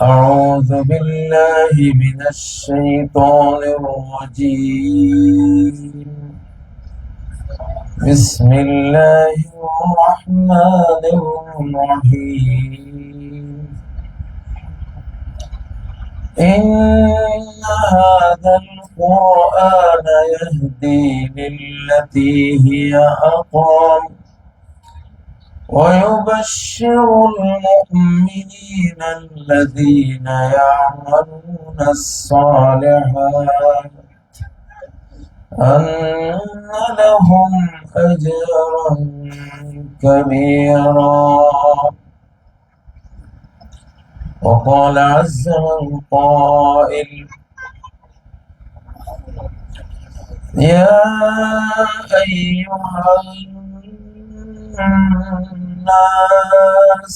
أعوذ بالله من الشيطان الرجيم. بسم الله الرحمن الرحيم. إن هذا القرآن يهدي للتي هي أقوم ويبشر المؤمنين الذين يعملون الصالحات أن لهم أجرا كبيرا. وقال عز من قائل: يا أيها الناس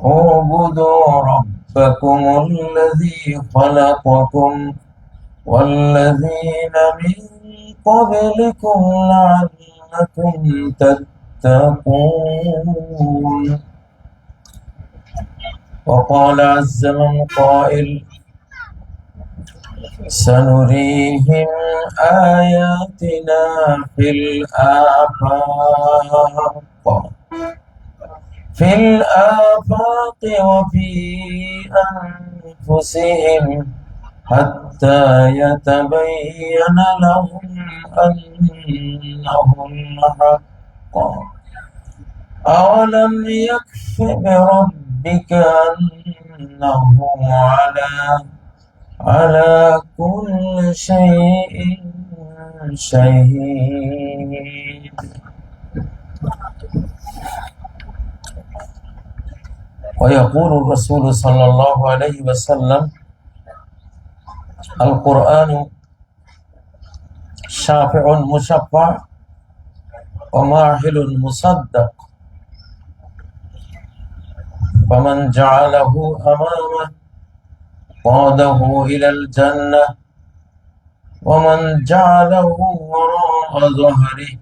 اعبدوا ربكم الذي خلقكم والذين من قبلكم لعلكم تتقون. وقال عز من قائل: سنريهم آياتنا في الآفاق وفي أنفسهم حتى يتبين لهم أنه الحق. أولم يكف بربك أنه على كل شيء شهيد. ويقول الرسول صلى الله عليه وسلم: القرآن شافع مشفع وماحل مصدق، فمن جعله أمامه قاده إلى الجنة ومن جعله وراء ظهره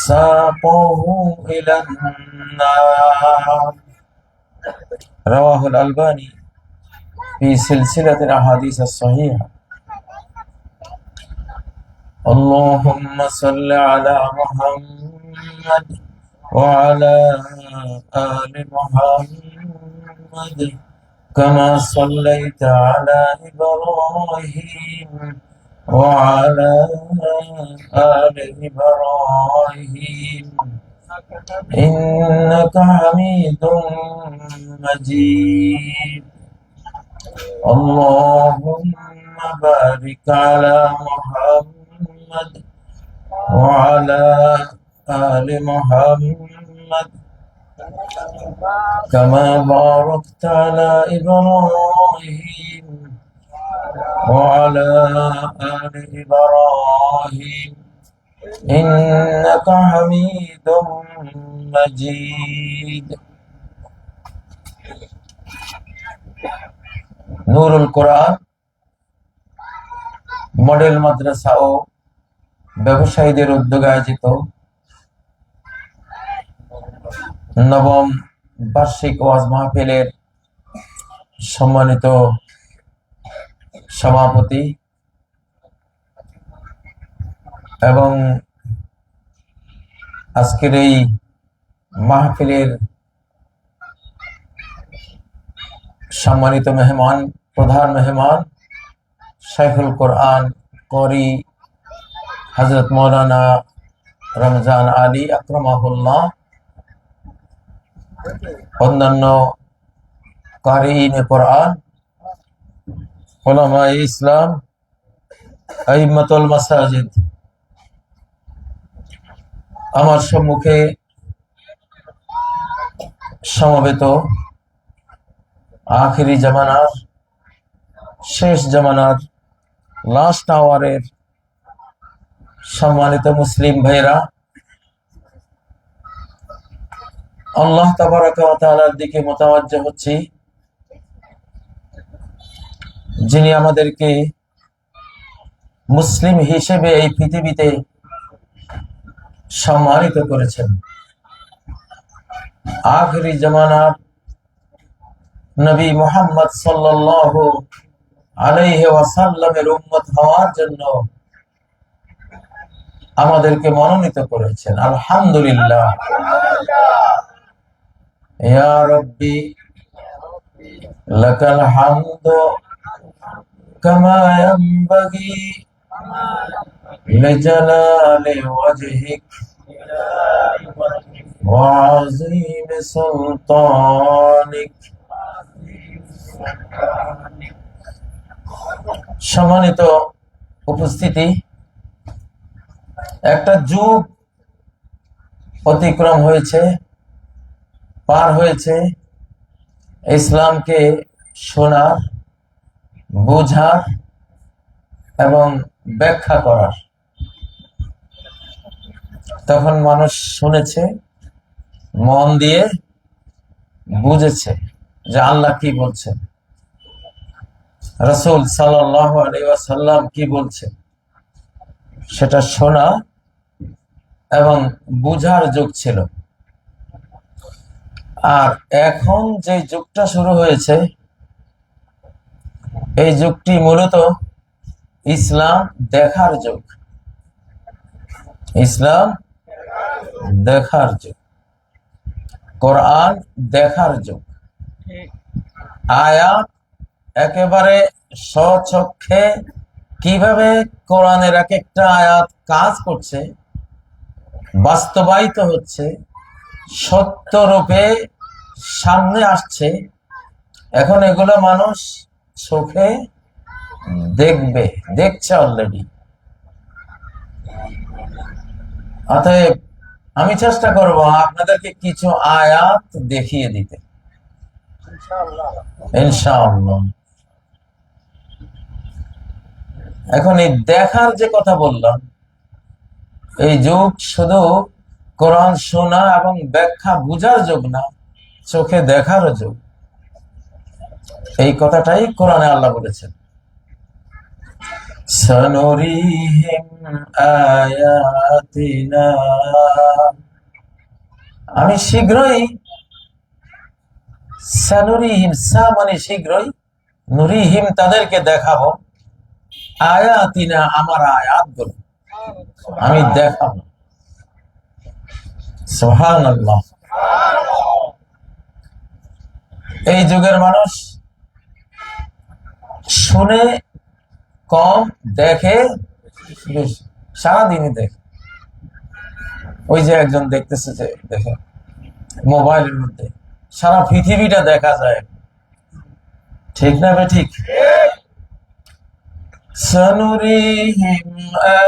ساقه إلى النار. رواه الألباني في سلسلة الأحاديث الصحيحة. اللهم صل على محمد وعلى آل محمد كما صليت على إبراهيم وعلى آل إبراهيم إنك حميد مجيد. اللهم بارك على محمد وعلى آل محمد كما باركت على إبراهيم وعلى آل إبراهيم إنك حميد مجيد। নুরুল কোরআন model মাদ্রাসা ও ব্যবসায়ীদের উদ্যোগে আয়োজিত নবম বার্ষিক ওয়াজ মাহফিলের সম্মানিত সভাপতি এবং আজকের এই মাহফিলের সম্মানিত মেহমান, প্রধান মেহমান শাইখুল কোরআন করি হযরত মাওলানা রমজান আলী আকরামাহুল্লাহ, অন্যান্য কারিইনে কোরআন, উলামায়ে ইসলাম, আইম্মাতুল মাসাজিদ, আমার সম্মুখে সমবেত আখিরি জামানার, শেষ জামানার, লাস্ট আওয়ারের সম্মানিত মুসলিম ভাইরা, আল্লাহ তাবারাকা ওয়া তাআলার দিকে মুতাওয়াজ্জহ হচ্ছি, যিনি আমাদেরকে মুসলিম হিসেবে এই পৃথিবীতে সম্মানিত করেছেন। আখিরি জামানার নবী মুহাম্মদ সাল্লাল্লাহু আলাইহি ওয়াসাল্লামের উম্মত হওয়ার জন্য আমাদেরকে মনোনীত করেছেন। আলহামদুলিল্লাহ। ইয়া রাব্বি লাকাল হামদু কামা ইয়ানবাগি লিজালালি ওয়াজহিক ওয়া আযীমি সুলতানিক। সম্মানিত উপস্থিতি, একটা যুগ অতিক্রম হয়েছে, পার হয়েছে ইসলামকে শোনার, বোঝার এবং ব্যাখ্যা করার। তখন মানুষ শুনেছে, মন দিয়ে বুঝেছে যে আল্লাহ কি বলছেন, রাসূল সাল্লাল্লাহু আলাইহি ওয়াসাল্লাম কি বলছেন, সেটা শোনা এবং বুঝার যুগ ছিল। আর এখন যে যুগটা শুরু হয়েছে, এই যুগটি মূলত ইসলাম দেখার যুগ। ইসলাম দেখার যুগ, কোরআন দেখার যুগ। আয়াত একেবারে স্বচক্ষে কিভাবে কোরআনের এক একটা আয়াত কাজ করছে, বাস্তবায়িত হচ্ছে, সত্য রূপে সামনে আসছে, এখন এগুলো মানুষ চোখে দেখবে, দেখছে অলরেডি। অতএব আমি চেষ্টা করব আপনাদেরকে কিছু আয়াত দেখিয়ে দিতে, ইনশাআল্লাহ। এখন এই দেখার যে কথা বললাম, এই যুগ শুধু কোরআন শোনা এবং ব্যাখ্যা বুঝার যুগ না, চোখে দেখারও যুগ। এই কথাটাই কোরআনে আল্লাহ বলেছেন, সানুরিহিম আয়াতিনা, আমি শীঘ্রই, সানুরিহিম, সা মানে শীঘ্রই, নুরিহিম তাদেরকে দেখাবো, আয়াতিনা আমার আয়াতগুলো আমি দেখাবো। সুবহানাল্লাহ। এই যুগের মানুষ শুনে কম, দেখে বেশি, সারাদিনই দেখে। ওই যে একজন দেখতেছে, যে দেখে মোবাইলের মধ্যে সারা পৃথিবীটা দেখা যায়, ঠিক না বে ঠিক? سنريهم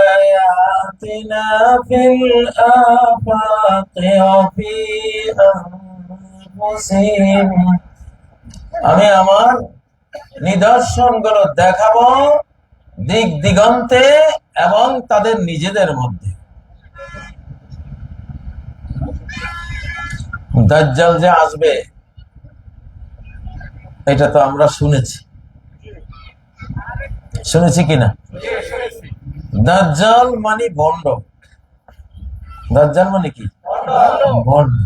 آياتنا في الآفاق وفي أنفسهم, আমি আমার নিদর্শনগুলো দেখাবো দিক দিগন্তে এবং তাদের নিজেদের মধ্যে। দাজ্জাল যে আসবে, এটা তো আমরা শুনেছি কিনা? দাজ্জাল মানে ভণ্ড। দাজ্জাল মানে কি? ভণ্ড।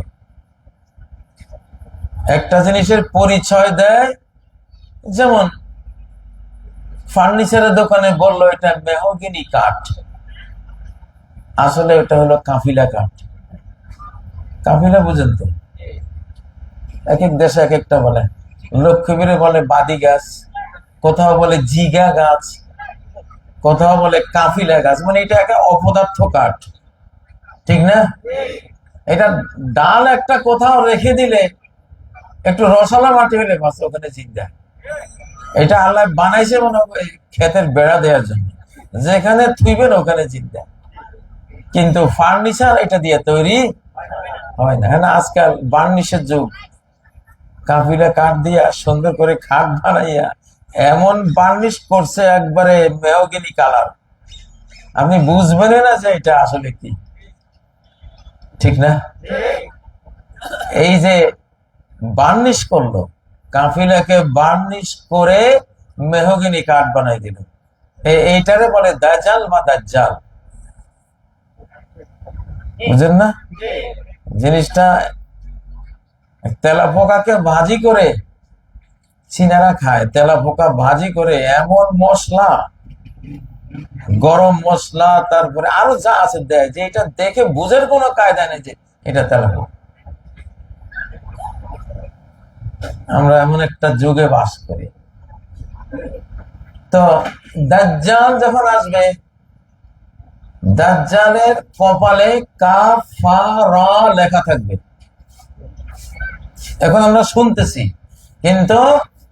একটা জিনিসের পরিচয় দেয়, যেমন ফার্নিচারের দোকানে বললো এটা মেহগিনি কাঠ, আসলে ওটা হলো কাফিলা কাঠ। কাফিলা বুঝেন তো? এক এক দেশে এক একটা বলে। লক্ষ্মীপুরে বলে বাদি গাছ, কোথাও বলে জিগা গাছ, কোথাও বলে কাফিলা গাছ, মানে এটা একটা অপদার্থ কাঠ, ঠিক না? এটা ডাল একটা কোথাও রেখে দিলে, একটু রসালা মাটি হলে বাস ওখানে জিগা। এটা আল্লাহ বানাইছে মনে হয় ক্ষেতের বেড়া দেওয়ার জন্য, যেখানে থুইবেন ওখানে জিগা। কিন্তু ফার্নিচার এটা দিয়ে তৈরি হয় না। হ্যাঁ, আজকাল বার্নিশের যুগ, কাফিলা কাঠ দিয়া সুন্দর করে খাট বানাইয়া এমন বার্নিশ করছে, একবারে মেহগিনি কালার, আপনি বুঝবেন না যে এটা আসলে কি, ঠিক না? এই যে বার্নিশ করলো, কাফিলাকে বার্নিশ করে মেহগিনি কাঠ বানাই দিল, এইটারে বলে দাজ্জাল বা দাজ্জাল। বুঝেন না? জিনিসটা তেলা পোকাকে ভাজি করে চীনারা খায় তেলা পোকা ভাজি করে, এমন মশলা, গরম মশলা, তারপরে আরো যা আছে দেয়, যে এটা দেখে বুঝের কোনো কায়দা নেই যে এটা তেলা পোকা। আমরা এমন একটা যুগে বাস করি। তো দাজ্জাল যখন আসবে, দাজ্জালের কপালে কাফারা লেখা থাকবে। এখন আমরা শুনতেছি, কিন্তু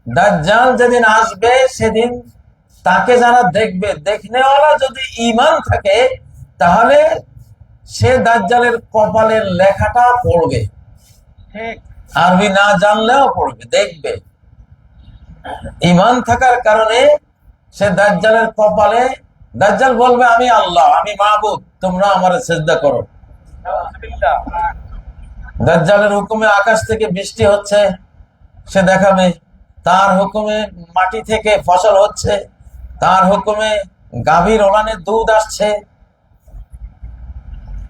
দাজ্জাল যেদিন আসবে সেদিন তাকে যারা দেখবে, দেখনেওয়ালা যদি ঈমান থাকে, তাহলে সে দাজ্জালের কপালের লেখাটা পড়বে, আরবি না জানলেও পড়বে, দেখবে। ঈমান থাকার কারণে সে দাজ্জালের কপালে, দাজ্জাল বলবে আমি আল্লাহ, আমি মাবুদ, তোমরা আমারে সিজদা করো। দাজ্জালের হুকুমে আকাশ থেকে বৃষ্টি হচ্ছে, সে দেখাবে। তার হুকুমে মাটি থেকে ফসল হচ্ছে, তার হুকুমে গাভীর ওলানে দুধ আসছে।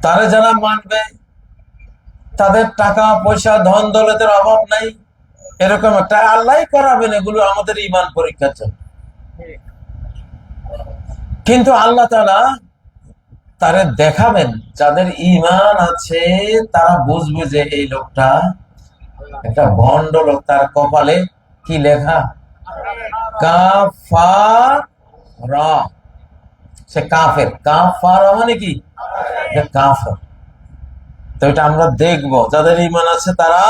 তারে যারা মানবে, তাদের টাকা পয়সা ধন দৌলতের অভাব নাই, এরকম একটা আল্লাহ করাবেন। এগুলো আমাদের ঈমান পরীক্ষার জন্য। কিন্তু আল্লাহ তাআলা তারে দেখাবেন, যাদের ঈমান আছে তারা বুঝবে যে এই লোকটা একটা ভণ্ড লোক। তার কপালে কি লেখা? কাফারা। সে কাফের। কাফারা মানে কি? কাফের। তো এটা আমরা দেখবো, যাদের ঈমান আছে তারা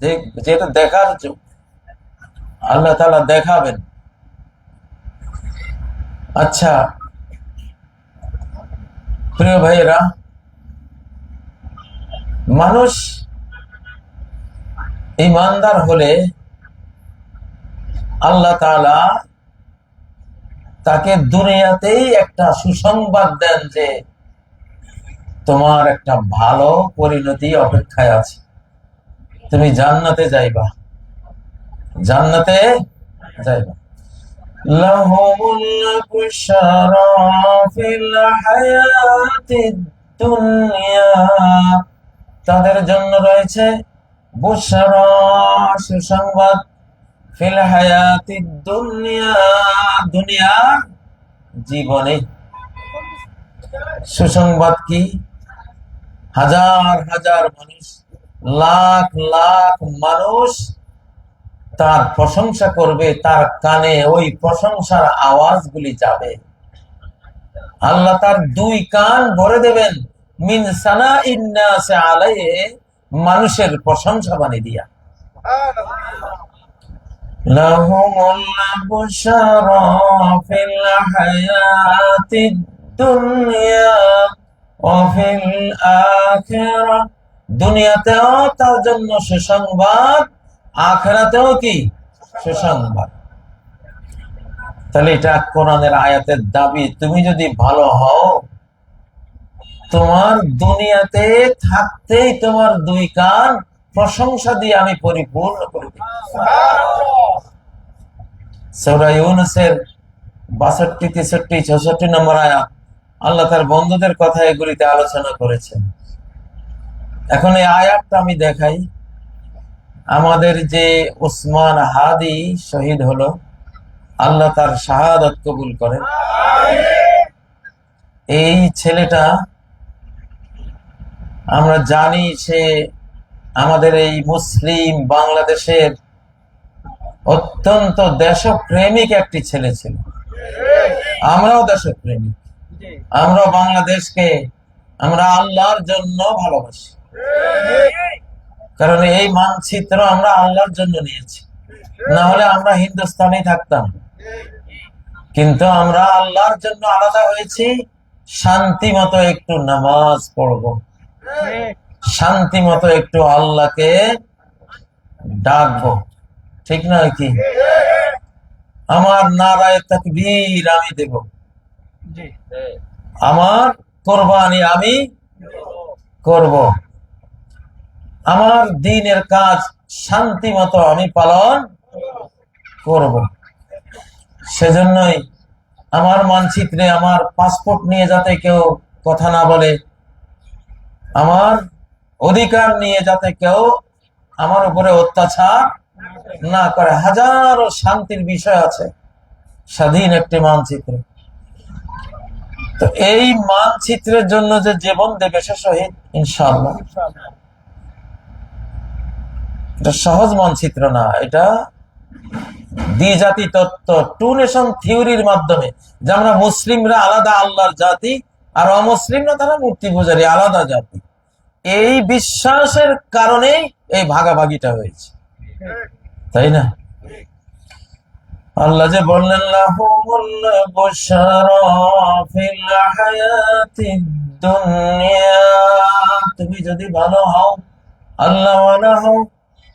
দেখবে, যেটা দেখার জন্য আল্লাহ তাআলা দেখাবেন। আচ্ছা প্রিয় ভাইয়েরা, মানুষ ঈমানদার হলে আল্লাহ তাআলা তাকে দুনিয়াতেই একটা সুসংবাদ দেন যে তোমার একটা ভালো পরিণতি অপেক্ষায় আছে, তুমি জান্নাতে যাইবা, জান্নাতে যাইবা। লাহুমুল বুশরা ফিল হায়াতিদ দুনিয়া, তাদের জন্য রয়েছে বুশরা, সুসংবাদ, ফিল হায়াতিদ দুনিয়া, দুনিয়ার জীবনে। সুসংবাদ কি? হাজার হাজার মানুষ, লাখ লাখ মানুষ তার প্রশংসা করবে, তার কানে ওই প্রশংসার আওয়াজগুলি যাবে। আল্লাহ তার দুই কান ভরে দেবেন মিন সানাইন নাস আলাইহি, মানুষের প্রশংসা বাণী দিয়া। লাহুমুল বুশরা ফিল হায়াতিদ দুনিয়া ওয়া ফিল আখিরাহ, দুনিয়াতেও তার জন্য সুসংবাদ, আখিরাতেও কি সুসংবাদ। তাহলে এটা কোরআনের আয়াতের দাবি। তুমি যদি ভালো হও, তোমার দুনিয়াতে থাকতেই তোমার দুই কান প্রশংসা দিয়ে আমি পরিপূর্ণ করে দিই। সূরা ইউনূসের ৬২, ৬৩, ৬৬ নম্বর আয়াত, আল্লাহ তার বন্ধুদের কথা এগুলিতে আলোচনা করেছেন। এখন এই আয়াতটা আমি দেখাই। আমাদের যে ওসমান হাদি শহীদ হলো, আল্লাহ তার শাহাদাত কবুল করেন। এই ছেলেটা আমরা জানি সে আমাদের এই মুসলিম বাংলাদেশের অত্যন্ত দেশপ্রেমিক একটি ছেলে ছিল। আমরাও দেশপ্রেমিক, আমরা বাংলাদেশকে আমরা আল্লাহর জন্য ভালোবাসি, কারণ এই মানচিত্র আমরা আল্লাহর জন্য নিয়েছি, না হলে আমরা হিন্দুস্তানে থাকতাম। কিন্তু আমরা আল্লাহর জন্য আলাদা হয়েছি, শান্তি মতো একটু নামাজ পড়বো, শান্তি মতো একটু আল্লাহকে ডাকবো, ঠিক নয় কি? আমার নারায়ে তাকবীর আমি দেব, আমার কোরবানি আমি করব, আমার দ্বীনের কাজ শান্তি মতো আমি পালন করব। সেজন্যই আমার মানচিত্রে আমার পাসপোর্ট নিয়ে যাতে কেউ কথা না বলে, আমার অধিকার নিয়ে যাতে কেউ আমার উপরে অত্যাচার না করে, হাজারো শান্তির বিষয় আছে স্বাধীন একটি মানচিত্র। তো এই মানচিত্রের জন্য যে জীবন দেবে সে শহীদ ইনশাআল্লাহ। এটা সহজ মানচিত্র না, এটা দ্বিজাতি তত্ত্ব, টু নেশন থিওরির মাধ্যমে, যে আমরা মুসলিমরা আলাদা আল্লাহর জাতি আর অমুসলিমরা তারা মূর্তি পূজারী আলাদা জাতি, এই বিশ্বাসের কারণেই এই ভাগাভাগিটা হয়েছে, তাই না? আল্লাহ যে বললেন লাহুমুল বুশরা ফিল হায়াতিদ দুনিয়া, তুমি যদি ভালো হও, আল্লাহ ওয়ালা হও,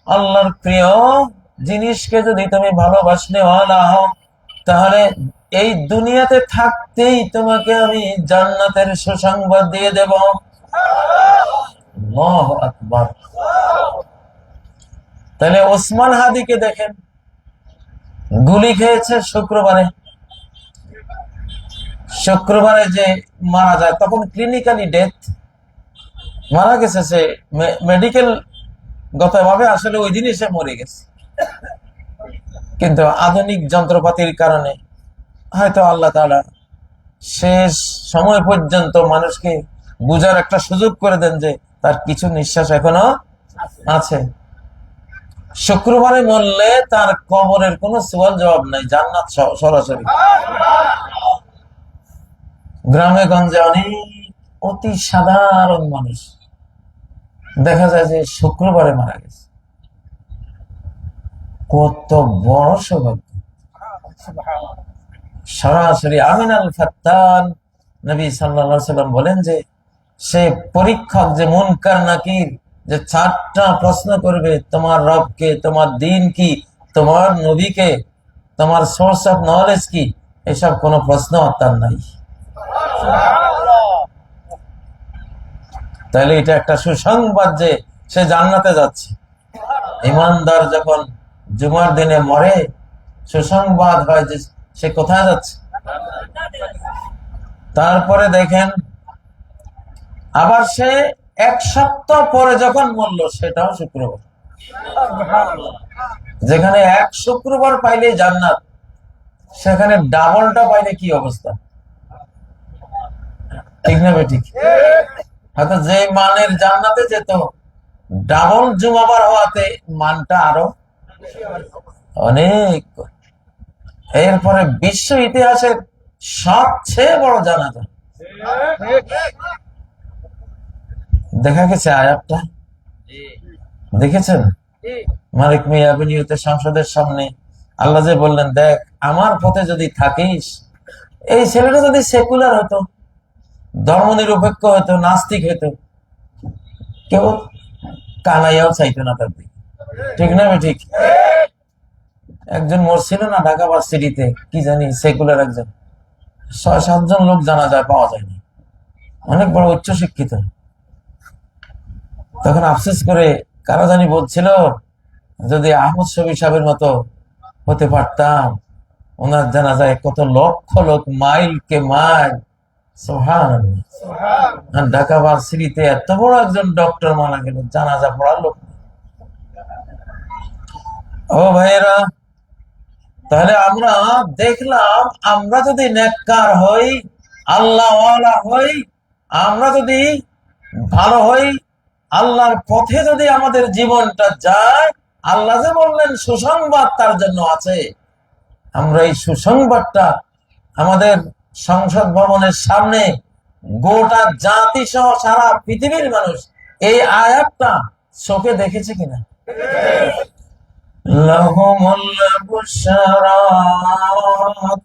আল্লাহর প্রিয় জিনিসকে যদি তুমি ভালোবাসলে ওয়ালা হও, তাহলে এই দুনিয়াতে থাকতেই তোমাকে আমি জান্নাতের সুসংবাদ দিয়ে দেব। আল্লাহু আকবার। তাহলে ওসমান হাদিকে দেখেন, গুলি খেয়েছে শুক্রবারে যে মারা যায়, তখন ক্লিনিক্যালি ডেথ, মারা গেছে সে, মেডিকেল গতভাবে আসলে ওই দিনই সে মরে গেছে, কিন্তু আধুনিক যন্ত্রপাতির কারণে হয়তো আল্লাহ তাআলা শেষ সময় পর্যন্ত মানুষকে বুঝার একটা সুযোগ করে দেন যে তার কিছু নিঃশ্বাস এখনো আছে। শুক্রবারে মরলে তার কবরের কোনো সওয়াল জবাব নাই, জান্নাত সরাসরি। গ্রামে গঞ্জে অনেক অতি সাধারণ মানুষ দেখা যায় যে শুক্রবারে মারা গেছে, কত বড় সৌভাগ্য। সরাসরি আমিনাল ফাত্তান নবী সাল্লাল্লাহু আলাইহি ওয়াসাল্লাম বলেন যে সে পরীক্ষক, যে মুনকার নাকির, যে 4টা প্রশ্ন করবে, তোমার রবকে, তোমার দ্বীন কি, তোমার নবীকে, তোমার সোর্স অফ নলেজ কি, এসব কোনো প্রশ্ন তার নাই। তাহলে এটা একটা সুসংবাদ যে সে জান্নাতে যাচ্ছে। ইমানদার যখন জুমার দিনে মরে, সুসংবাদ হয় যে সে কোথায় যাচ্ছে। তারপরে দেখেন আবার সে 1 সপ্তাহ পরে যখন মরল, সেটাও শুক্রবার। যেখানে 1 শুক্রবার পাইলে জান্নাত, সেখানে ডাবলটা পাইলে কি অবস্থা, ঠিক না বেঠিক? হয়তো যে মানের জান্নাতে যেত, ডাবল জুমাবার হওয়াতে মানটা আরো অনেক। এরপরে বিশ্ব ইতিহাসের সবচেয়ে বড় জানাজা দেখা গেছে, আয়াতটা দেখেছেন? মালিক মিয়া অ্যাভিনিউতে সংসদের সামনে আল্লাহ যে বললেন, দেখ আমার পথে যদি থাকিস, এই ছেলেটা যদি সেকুলার হতো, ধর্ম নিরপেক্ষ হতো, নাস্তিক হতো, কেউ কানাইয়াও চাইতো না তার দিকে, ঠিক না ঠিক? একজন মরছিল না ঢাকা ভার্সিটিতে, কি জানি সেকুলার একজন, 6-7 জন লোক জানা যায়, পাওয়া যায়নি, অনেক বড় উচ্চ শিক্ষিত। তখন আফসোস করে কারা জানি বলছিল, যদি আহমদ শফি সাহেবের মতো হতে পারতাম, ওনার জানা যায় কত লক্ষ লোক, মাইল কে মাইল। সুবহানাল্লাহ। ঢাকা ভার্সিটিতে এত বড় একজন ডক্টর মারা গেল, জানাজা পড়ার লোক। ও ভাইয়েরা, তাহলে আমরা দেখলাম, আমরা যদি নেককার হই, আল্লাহওয়ালা হই, আমরা যদি ভালো হই, আল্লাহর পথে যদি আমাদের জীবনটা যায়, আল্লাহ যে বললেন সুসংবাদ তার জন্য আছে, আমরা এই সুসংবাদটা আমাদের সংসদ ভবনের সামনে গোটা জাতি সহ সারা পৃথিবীর মানুষ এই আয়াতটা চোখে দেখেছে কিনা?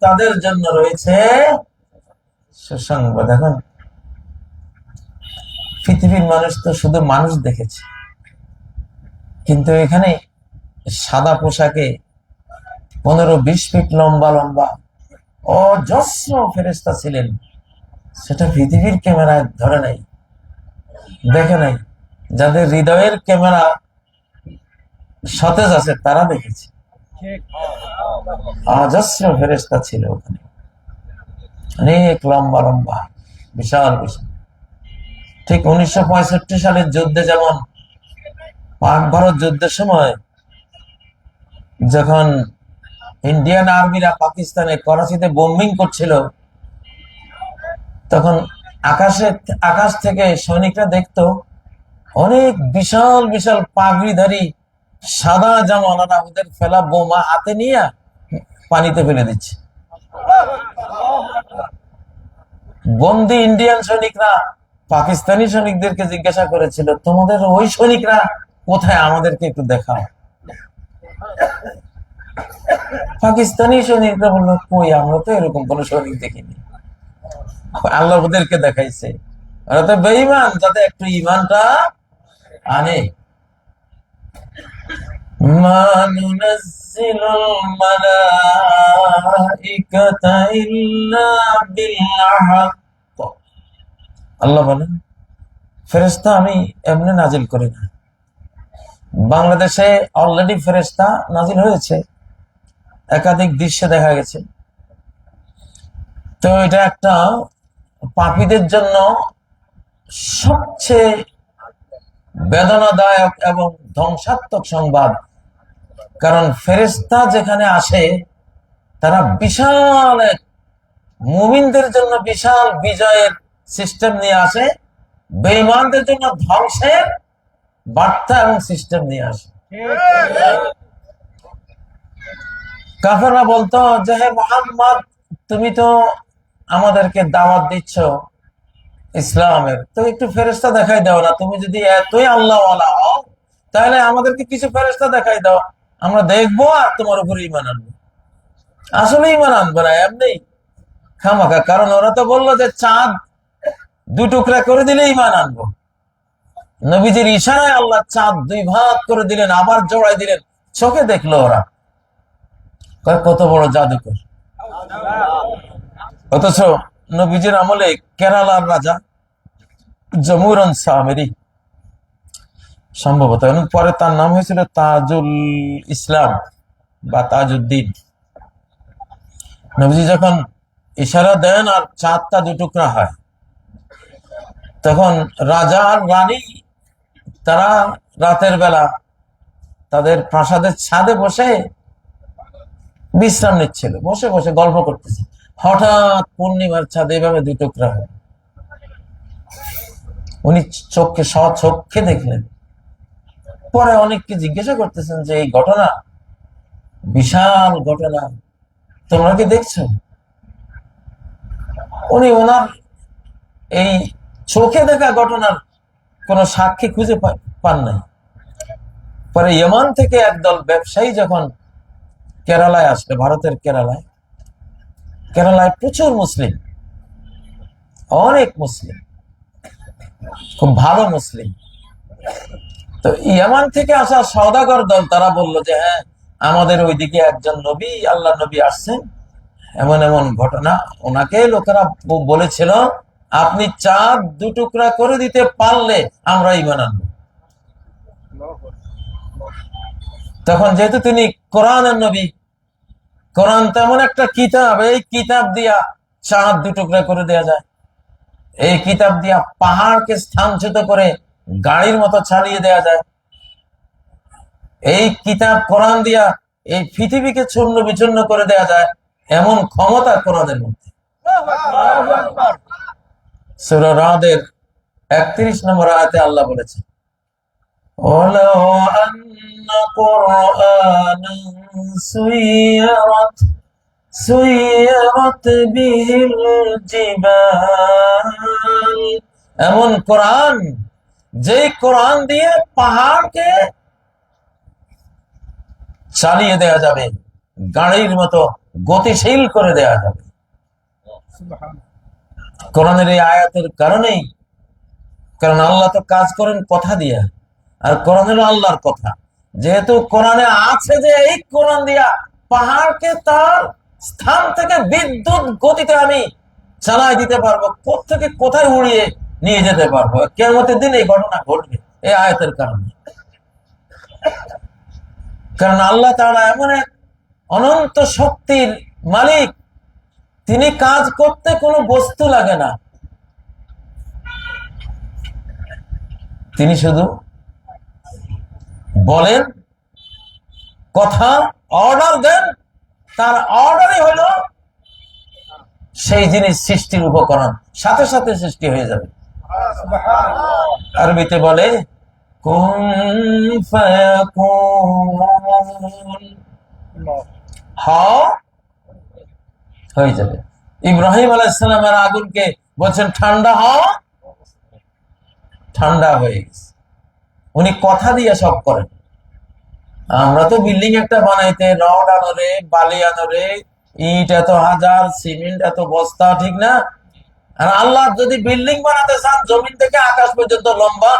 তাদের জন্য রয়েছে সুসংবাদ। এখন পৃথিবীর মানুষ তো শুধু মানুষ দেখেছে, কিন্তু এখানে সাদা পোশাকে 15-20 ফিট লম্বা লম্বা অজস্র ফেরেশতা ছিলেন, সেটা পৃথিবীর ক্যামেরায় ধরে নাই, দেখে নাই। যাদের হৃদয়ের ক্যামেরা সতেজ আছে তারা দেখেছে, অজস্র ফেরেশতা ছিল ওখানে, অনেক লম্বা লম্বা, বিশাল বিশাল। ঠিক 1965 সালের যুদ্ধে যেমন, পাক ভারত যুদ্ধের সময় যখন ইন্ডিয়ান আর্মিরা পাকিস্তানে করাচিতে বোম্বিং করছিল, তখন আকাশ থেকে সৈনিকরা দেখতো অনেক বিশাল বিশাল পাগড়িধারী সাদা জামাওয়ালারা ওদের ফেলা বোমা হাতে নিয়ে পানিতে ফেলে দিচ্ছে। বন্দি ইন্ডিয়ান সৈনিকরা পাকিস্তানি সৈনিকদেরকে জিজ্ঞাসা করেছিল, তোমাদের ওই সৈনিকরা কোথায়, আমাদেরকে একটু দেখাও। পাকিস্তানি সৈনিকরা বললো, কই, আমরা তো এরকম কোন সৈনিক দেখিনি। আল্লাহ ওদেরকে দেখাইছে, ওরা তো বেঈমান, যাতে একটু ইমানটা আনে। মা নুনাজ্জিলুল মালাইকাতা ইল্লা বিল হক। আল্লাহ বলেন, ফেরেশতা আমি এমনি নাজিল করি না। বাংলাদেশে অলরেডি ফেরেশতা নাজিল হয়েছে, একাধিক দৃশ্যে দেখা গেছে। তো এটা একটা পাপীদের জন্য সবচেয়ে বেদনাদায়ক এবং ধ্বংসাত্মক সংবাদ। কারণ ফেরেশতা যেখানে আসে, তারা বিশাল এক মুমিনদের জন্য বিশাল বিজয়ের সিস্টেম নিয়ে আসে, বেঈমানদের জন্য ধ্বংসের বার্তা এবং সিস্টেম নিয়ে আসে। কাফেররা বলতো যে, হে মুহাম্মদ, তুমি তো আমাদেরকে দাওয়াত দিচ্ছ ইসলামের, তো একটু ফেরেশতা দেখাই দাও না। তুমি যদি এতই আল্লাহওয়ালা হও, তাহলে আমাদেরকে কিছু ফেরেশতা দেখাই দাও, আমরা দেখবো আর তোমার উপর ঈমান আনবো। আসলে ঈমান আনবে না, এমনি খামাখা। কারণ ওরা তো বললো যে চাঁদ 2 টুকরা করে দিলে ঈমান আনবো। নবীজির ইশারায় আল্লাহ চাঁদ 2 ভাগ করে দিলেন, আবার জোড়াই দিলেন, চোখে দেখলো ওরা। কত বড় জাদুকর! অথচ নবীজির আমলে কেরালার রাজা জমুরন সামেরি সম্ভবত, এবং পরে তার নাম হয়েছিল তাজুল ইসলাম বা তাজউদ্দিন। নবীজি যখন ইশারা দেন আর চাঁদটা 2 টুকরা হয়, তখন রাজা আর রানী তারা রাতের বেলা তাদের প্রাসাদের ছাদে বসে বিশ্রাম নিচ্ছিল, বসে বসে গল্প করতেছে। হঠাৎ পূর্ণিমার ছাদে এভাবে 2 টুকরা হয়। উনি চোখে দেখলেন। পরে অনেককে জিজ্ঞাসা করতেছেন যে, এই ঘটনা বিশাল ঘটনা, তোমরা কি দেখছো? উনি ওনার এই চোখে দেখা ঘটনার কোন সাক্ষী খুঁজে পান নাই। পরে ইয়েমান থেকে একদল ব্যবসায়ী যখন কেরালায় আসলে, ভারতের কেরালায় প্রচুর মুসলিম, অনেক মুসলিম, খুব ভালো মুসলিম। তো ইয়েমান থেকে আসা সওদাগর দল তারা বলল যে, হ্যাঁ, আমাদের ওইদিকে একজন নবী, আল্লাহ নবী আসছেন, এমন এমন ঘটনা। ওনাকে লোকেরা বলেছিল, আপনি চাঁদ 2 টুকরা করে দিতে পারলে আমরা ঈমান আনবো। তখন যেহেতু তিনি কোরআনের নবী, কোরআন তেমন একটা কিতাব, এই কিতাব দিয়া চাঁদ 2 টুকরা করে দেয়া যায়। এই কিতাব দিয়া পাহাড়কে স্থানচ্যুত করে গাড়ির মতো চালিয়ে দেয়া যায়। এই কিতাব কোরআন দিয়া এই পৃথিবীকে চূর্ণ বিচূর্ণ করে দেয়া যায়, এমন ক্ষমতা কোরআনের মধ্যে। সূরা রাদের 31 নম্বর আয়াতে আল্লাহ বলেছেন, ওয়ালাউ আন্না কুরআনান সুইয়ারাত বিহিল জিবাল। এমন কোরআন, যেই কোরআন দিয়ে পাহাড়কে চালিয়ে দেয়া যাবে, গাড়ির মতো গতিশীল করে দেয়া যাবে। কোরআনের এই আয়াতের কারণেই, কারণ আল্লাহ তো কাজ করেন কথা দিয়ে, আর কোরআন হলো আল্লাহর কথা। যেহেতু কোরআনে আছে যে এই কোরআন দিয়া পাহাড়কে তার স্থান থেকে বিদ্যুৎ গতিতে আমি চালাই দিতে পারবো, কোত্থেকে কোথায় উড়িয়ে নিয়ে যেতে পারবো, কিয়ামতের দিন এই ঘটনা ঘটবে এই আয়াতের কারণে। কারণ আল্লাহ তাআলা এমন এক অনন্ত শক্তির মালিক, তিনি কাজ করতে কোনো বস্তু লাগে না, তিনি শুধু বলেন, কথা অর্ডার দেন, তার অর্ডারই হলো সেই জিনিস সৃষ্টির উপকরণ, সাথে সাথে সৃষ্টি হয়ে যাবে। আরবিতে বলে কুন ফায়াকুন, হও হয়ে যাবে। ইব্রাহিম আলাইহিস সালামের আগুনকে বলছেন ঠান্ডা হও, ঠান্ডা হয়ে গেছে। উনি কথা দিয়ে সব করেন। আমরা তো বিল্ডিং একটা বানাইতে রড আনরে, বালি আনরে, ইট এত হাজার, সিমেন্ট এত বস্তা, ঠিক না? আর আল্লাহ যদি বিল্ডিং বানাতে চান জমিন থেকে আকাশ পর্যন্ত লম্বা,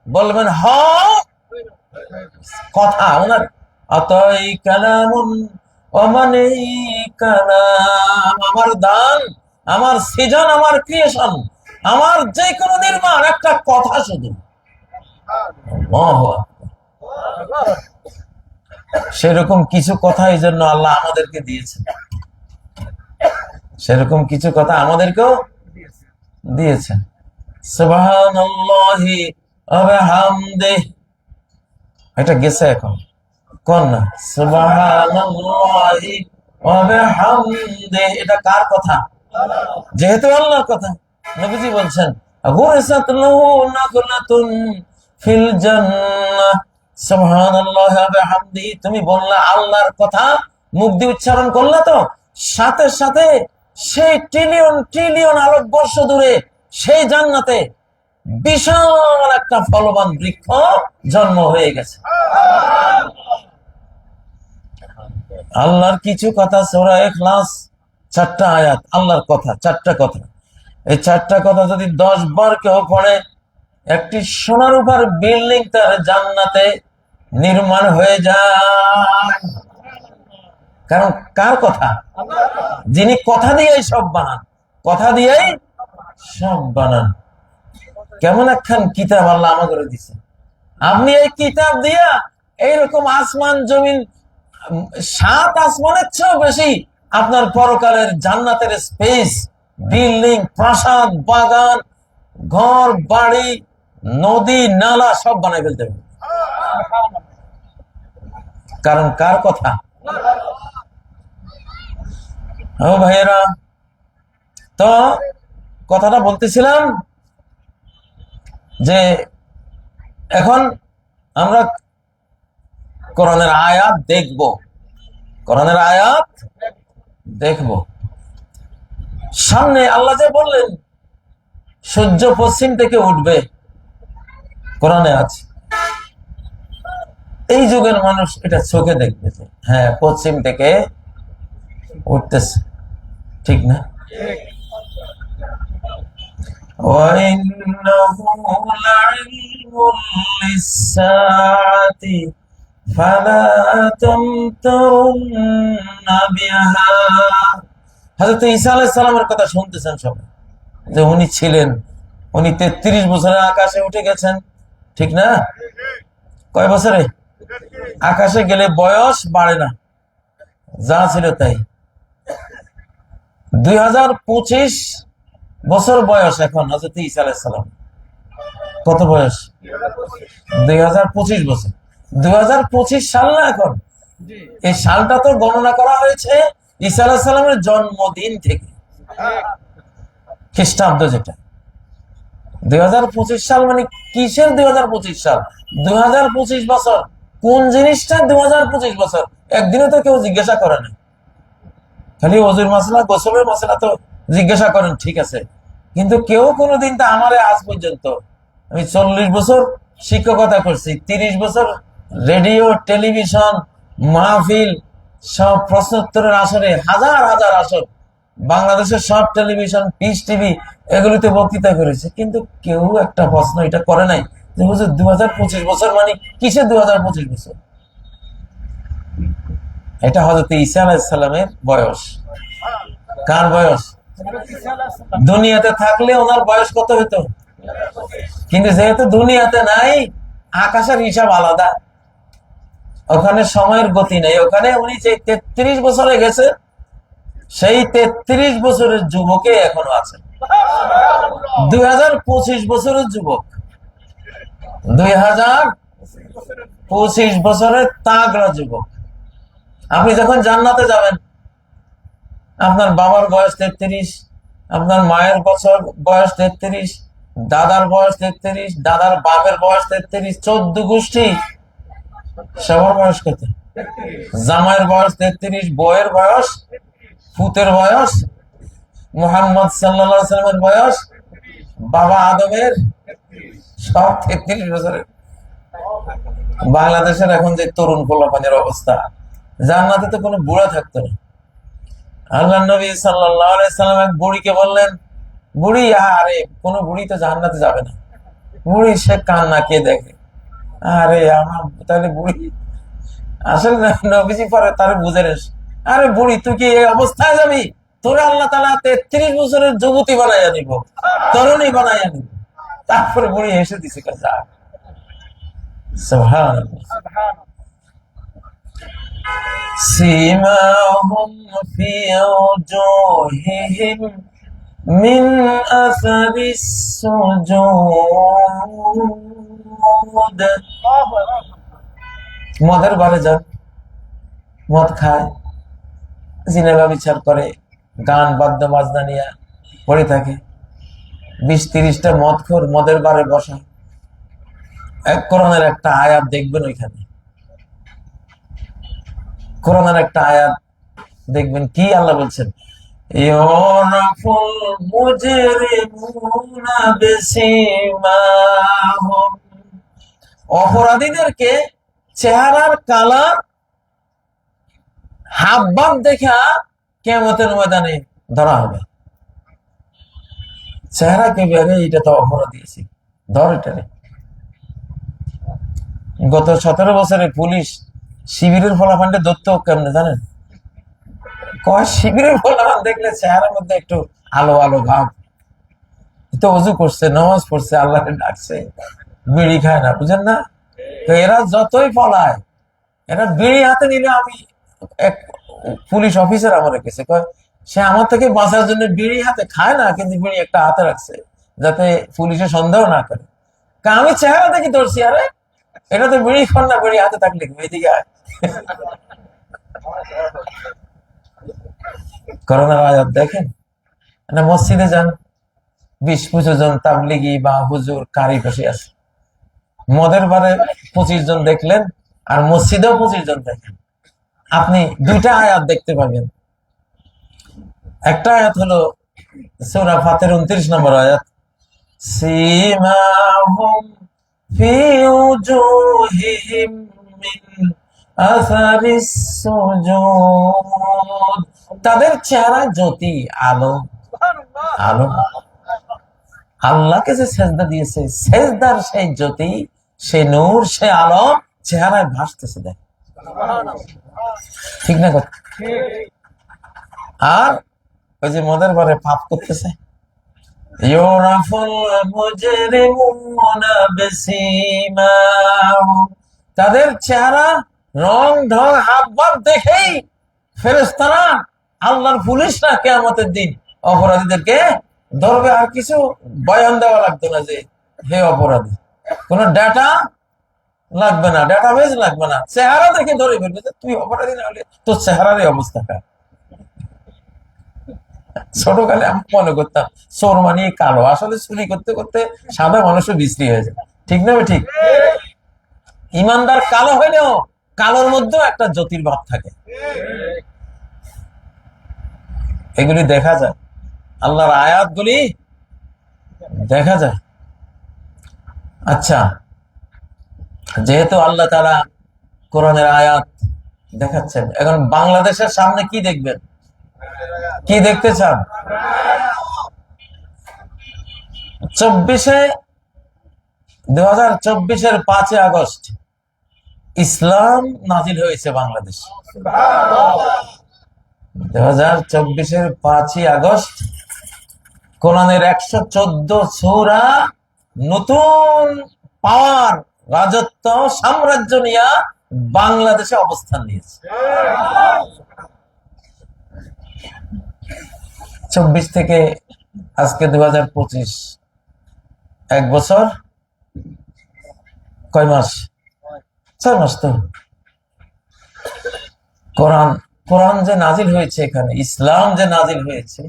বলবেন হ, কথা ওনার। অতই কালামুন ওমানেই কালাম, আমার দান, আমার সৃজন, আমার ক্রিয়েশন, আমার যে কোনো নির্মাণ একটা কথা শুধু। আল্লাহু আকবার। সেরকম কিছু কথা এই জন্য আল্লাহ আমাদেরকে দিয়েছেন, সেরকম কিছু কথা আমাদেরকেও দিয়েছেন। সুবহানাল্লাহি ওয়া বিহামদিহি, এটা গেছে এখন কোন না? সুবহানাল্লাহি ওয়া বিহামদিহি, এটা কার কথা? যেহেতু আল্লাহর কথা, নবীজি বলছেন গুরসাত লাহু নাখলাতুন ফিল জান্নাহ সুবহানাল্লাহি ওয়া বিহামদিহি। তুমি বললা আল্লাহর কথা, মুখ দিয়ে উচ্চারণ করলে তো সাথে সাথে সেই ট্রিলিয়ন ট্রিলিয়ন আলোকবর্ষ দূরে সেই জান্নাতে বিশাল একটা ফলবান বৃক্ষ জন্ম হয়ে গেছে। আল্লাহর কিছু কথা, সূরা ইখলাস 4টা আয়াত, আল্লাহর কথা 4টা কথা। এই 4টা কথা যদি 10 বার কেউ পড়ে, একটি সোনার উপর বিল্ডিং তার জান্নাতে নির্মাণ হয়ে যায়। কারণ কার কথা? যিনি কথা দিয়েই সব বানান, কথা দিয়েই সব বানান। কেমন একখান কিতাব আল্লাহ আমাকে দিচ্ছে, আপনি এই কিতাব দিয়া এইরকম আসমান জমিন 7 আসমানের চেয়েও বেশি আপনার পরকালের জান্নাতের স্পেস, বিল্ডিং, প্রাসাদ, বাগান, ঘর বাড়ি, নদী নালা সব বানাই ফেলতে হবে। কারণ কার কথা? ও ভাইয়েরা, তো কথাটা বলতেছিলাম যে এখন আমরা কোরআনের আয়াত দেখব, কোরআনের আয়াত দেখব। সামনে আল্লাহ যে বললেন সূর্য পশ্চিম থেকে উঠবে, কোরআনে আছে। এই যুগের মানুষ এটা চোখে দেখবে, হ্যাঁ পশ্চিম থেকে উঠতেছে, ঠিক না? হযরত ঈসা আলাইহিস সালামের কথা শুনতেছেন সবাই, যে উনি ছিলেন, উনি 33 বছরে আকাশে উঠে গেছেন, ঠিক না? কয় বছরে? আকাশে গেলে বয়স বাড়ে না, যা ছিল তাই। 2025 বছর বয়স এখন হযরত ঈসা আলাইহিস সালাম। কত বয়স? 2025 বছর। 2025 সাল না এখন? এই সালটা তো গণনা করা হয়েছে ঈসা আলাইহিস সালামের জন্মদিন থেকে, খ্রিস্টাব্দ যেটা। 2025 সাল মানে কিসের 2025 সাল? 2025 বছর। কোন জিনিসটা 2025 বছর? একদিনে তো কেউ জিজ্ঞাসা করে না। খালি ওযুর মাসলা, গোসলের মাসলা তো জিজ্ঞাসা করেন, ঠিক আছে, কিন্তু কেউ কোনোদিন তো আমারে আজ পর্যন্ত, আমি 40 বছর শিক্ষকতা করছি, 30 বছর রেডিও টেলিভিশন মাহফিল সব প্রশ্নোত্তরের আসরে, হাজার হাজার আসর, বাংলাদেশের সব টেলিভিশন, পিস টিভি, এগুলিতে বক্তৃতা করেছে, কিন্তু কেউ একটা প্রশ্ন এটা করে নাই যে হুজুর 2025 বছর মানে কিসের 2025 বছর? এটা হযরত ঈসা আলাইহিস সালামের বয়স। কার বয়স? দুনিয়াতে থাকলে ওনার বয়স কত হতো? কিন্তু যেহেতু দুনিয়াতে নাই, আকাশের হিসাব আলাদা, ওখানে সময়ের গতি নেই। ওখানে উনি যে 33 বছরে গেছে, সেই 33 বছরের যুবকে এখনো আছেন। 2025 বছরের যুবক, 2025 বছরের তাগড়া যুবক। আপনি যখন জান্নাতে যাবেন, আপনার বাবার বয়স 33, আপনার মায়ের বয়স 33, দাদার বয়স 33, দাদার বাপের বয়স 33, 14 গোষ্ঠী সবার বয়স কত? জামাইয়ের বয়স 33, বউয়ের বয়স, ফুতের বয়স, মুহাম্মদ সাল্লাল্লাহু আলাইহি সাল্লামের বয়স, বাবা আদমের, সব 33 বছরের। বাংলাদেশের এখন যে তরুণ পোলাপানের অবস্থা, জান্নাতে তো কোনো বুড়া থাকতো না। আল্লাহ নবী সাল্লাল্লাহু আলাইহি সাল্লাম এক বুড়িকে বললেন, বুড়ি, আরে কোনো বুড়ি তো জান্নাতে যাবে না। বুড়ি সে কান্না কে দেখে, আরে আমার তাহলে বুড়ি আসলে নবীজি পরে তারে বুঝেন, আরে বুড়ি তুই কি এই অবস্থায় যাবি? তোরে আল্লাহ তাআলা 33 বছরের যুবতী বানাইয়া নিব, তরুণী বানাইয়া নিব। তারপরে বুড়ি হেসে দিছে, যা। সুবহানাল্লাহ। سيماهم في وجوههم من أثر السجود। মদের বারে যান, মদ খায়, জিনেবা বিচার করে, গান বাদ্য বাজনা নিয়ে পড়ে থাকে। 20-30টা মদখোর মদের বারে বসা। এক কোরআনের একটা আয়াত দেখবেন, ওইখানে কোরআনের একটা আয়াত দেখবেন, কি আল্লাহ বলছেন, ইউরাফুল মুজরিমুনা বিসিমাহুম। অপরাধীদেরকে চেহারার কালার, হাবভাব দেখা কিয়ামতের ময়দানে ধরা হবে। চেহারা কে বেরে, এটা তো অপরাধী, ধর এটারে। গত 17 বছরে পুলিশ শিবিরের ফলাফান্ডে ধরতো কেমনে জানেন? শিবিরের ফলাফান দেখলে চেহারার মধ্যে একটু আলো আলো ভাব, তো অজু করছে, নামাজ পড়ছে, আল্লাহকে ডাকছে, বিড়ি খায় না, বুঝেন না? তো এরা যতই ফলায়, এরা বিড়ি হাতে নিলে, আমি এক পুলিশ অফিসার আমার কাছে কয়, সে আমার থেকে বাঁচার জন্য বিড়ি হাতে খায় না, কিন্তু বিড়ি একটা হাতে রাখছে যাতে পুলিশে সন্দেহ না করে। আমি চেহারা দেখি ধরছি, আরে এটা তো বিড়ি খান না, বিড়ি হাতে থাকলে এদিকে আয়। করোনার আয়াত দেখেন, মসজিদে যান, 20-25 জন তাবলিগি বা হুজুর কারি বসে আছে, মদের বারে 25 জন দেখলেন, আর মসজিদেও 25 জন দেখেন। আপনি দুইটা আয়াত দেখতে পাবেন। একটা আয়াত হলো সূরা ফাতির 29 নম্বর আয়াত, সীমাহুম ফি উজুহিহিম মিন আসারিস সুজুদ। তাদের চেহারা জ্যোতি, আলো আলো। আল্লাহকে যে সেজদা দিয়েছে, সেজদার সেই জ্যোতি, সেই নূর, সেই আলো চেহারায় ভাসতেছে, দেখ, ঠিক না কথা? আর ওই যে মদের বারে পাপ করতেছে, তাদের চেহারা, রং ঢং, হাবভাব দেখেই ফেরেশতারা, আল্লাহর পুলিশরা কিয়ামতের দিন অপরাধীদেরকে ধরবে। আর কিছু বয়ান দেওয়া লাগবে না যে হে অপরাধী, কোন ডাটা লাগবে না, ডাটাবেজ লাগবে না, চেহারা দেখে ধরে ফেলবে যে তুই অপরাধী না হলে তোর চেহারারই অবস্থা। ছোটকালে আমি মনে করতাম চোর মানে কালো, আসলে চুরি করতে করতে সাদা মানুষও বিশ্রী হয়ে যায়, ঠিক না? ঠিক। ইমানদার কালো হইলেও কালোর মধ্যেও একটা জ্যোতির্ভাব থাকে, এগুলি দেখা যায়, আল্লাহর আয়াতগুলি দেখা যায়। আচ্ছা, যেহেতু আল্লাহ তাআলা কোরআনের আয়াত দেখাচ্ছেন, এখন বাংলাদেশের সামনে কি দেখবেন, কি দেখতে চান? 2024-এর 5 আগস্ট ইসলাম নাজিল হয়েছে বাংলাদেশ। 2024-এর 5 আগস্ট কোরআনের 114 সূরা নতুন পাওয়ার, রাজত্ব, সাম্রাজ্য নিয়ে বাংলাদেশে অবস্থান নিয়েছে। 24 থেকে আজকে 2025, 1 বছর কয় মাস? 6 মাস। তো কোরআন কোরআন যে নাজিল হয়েছে, এখানে ইসলাম যে নাজিল হয়েছে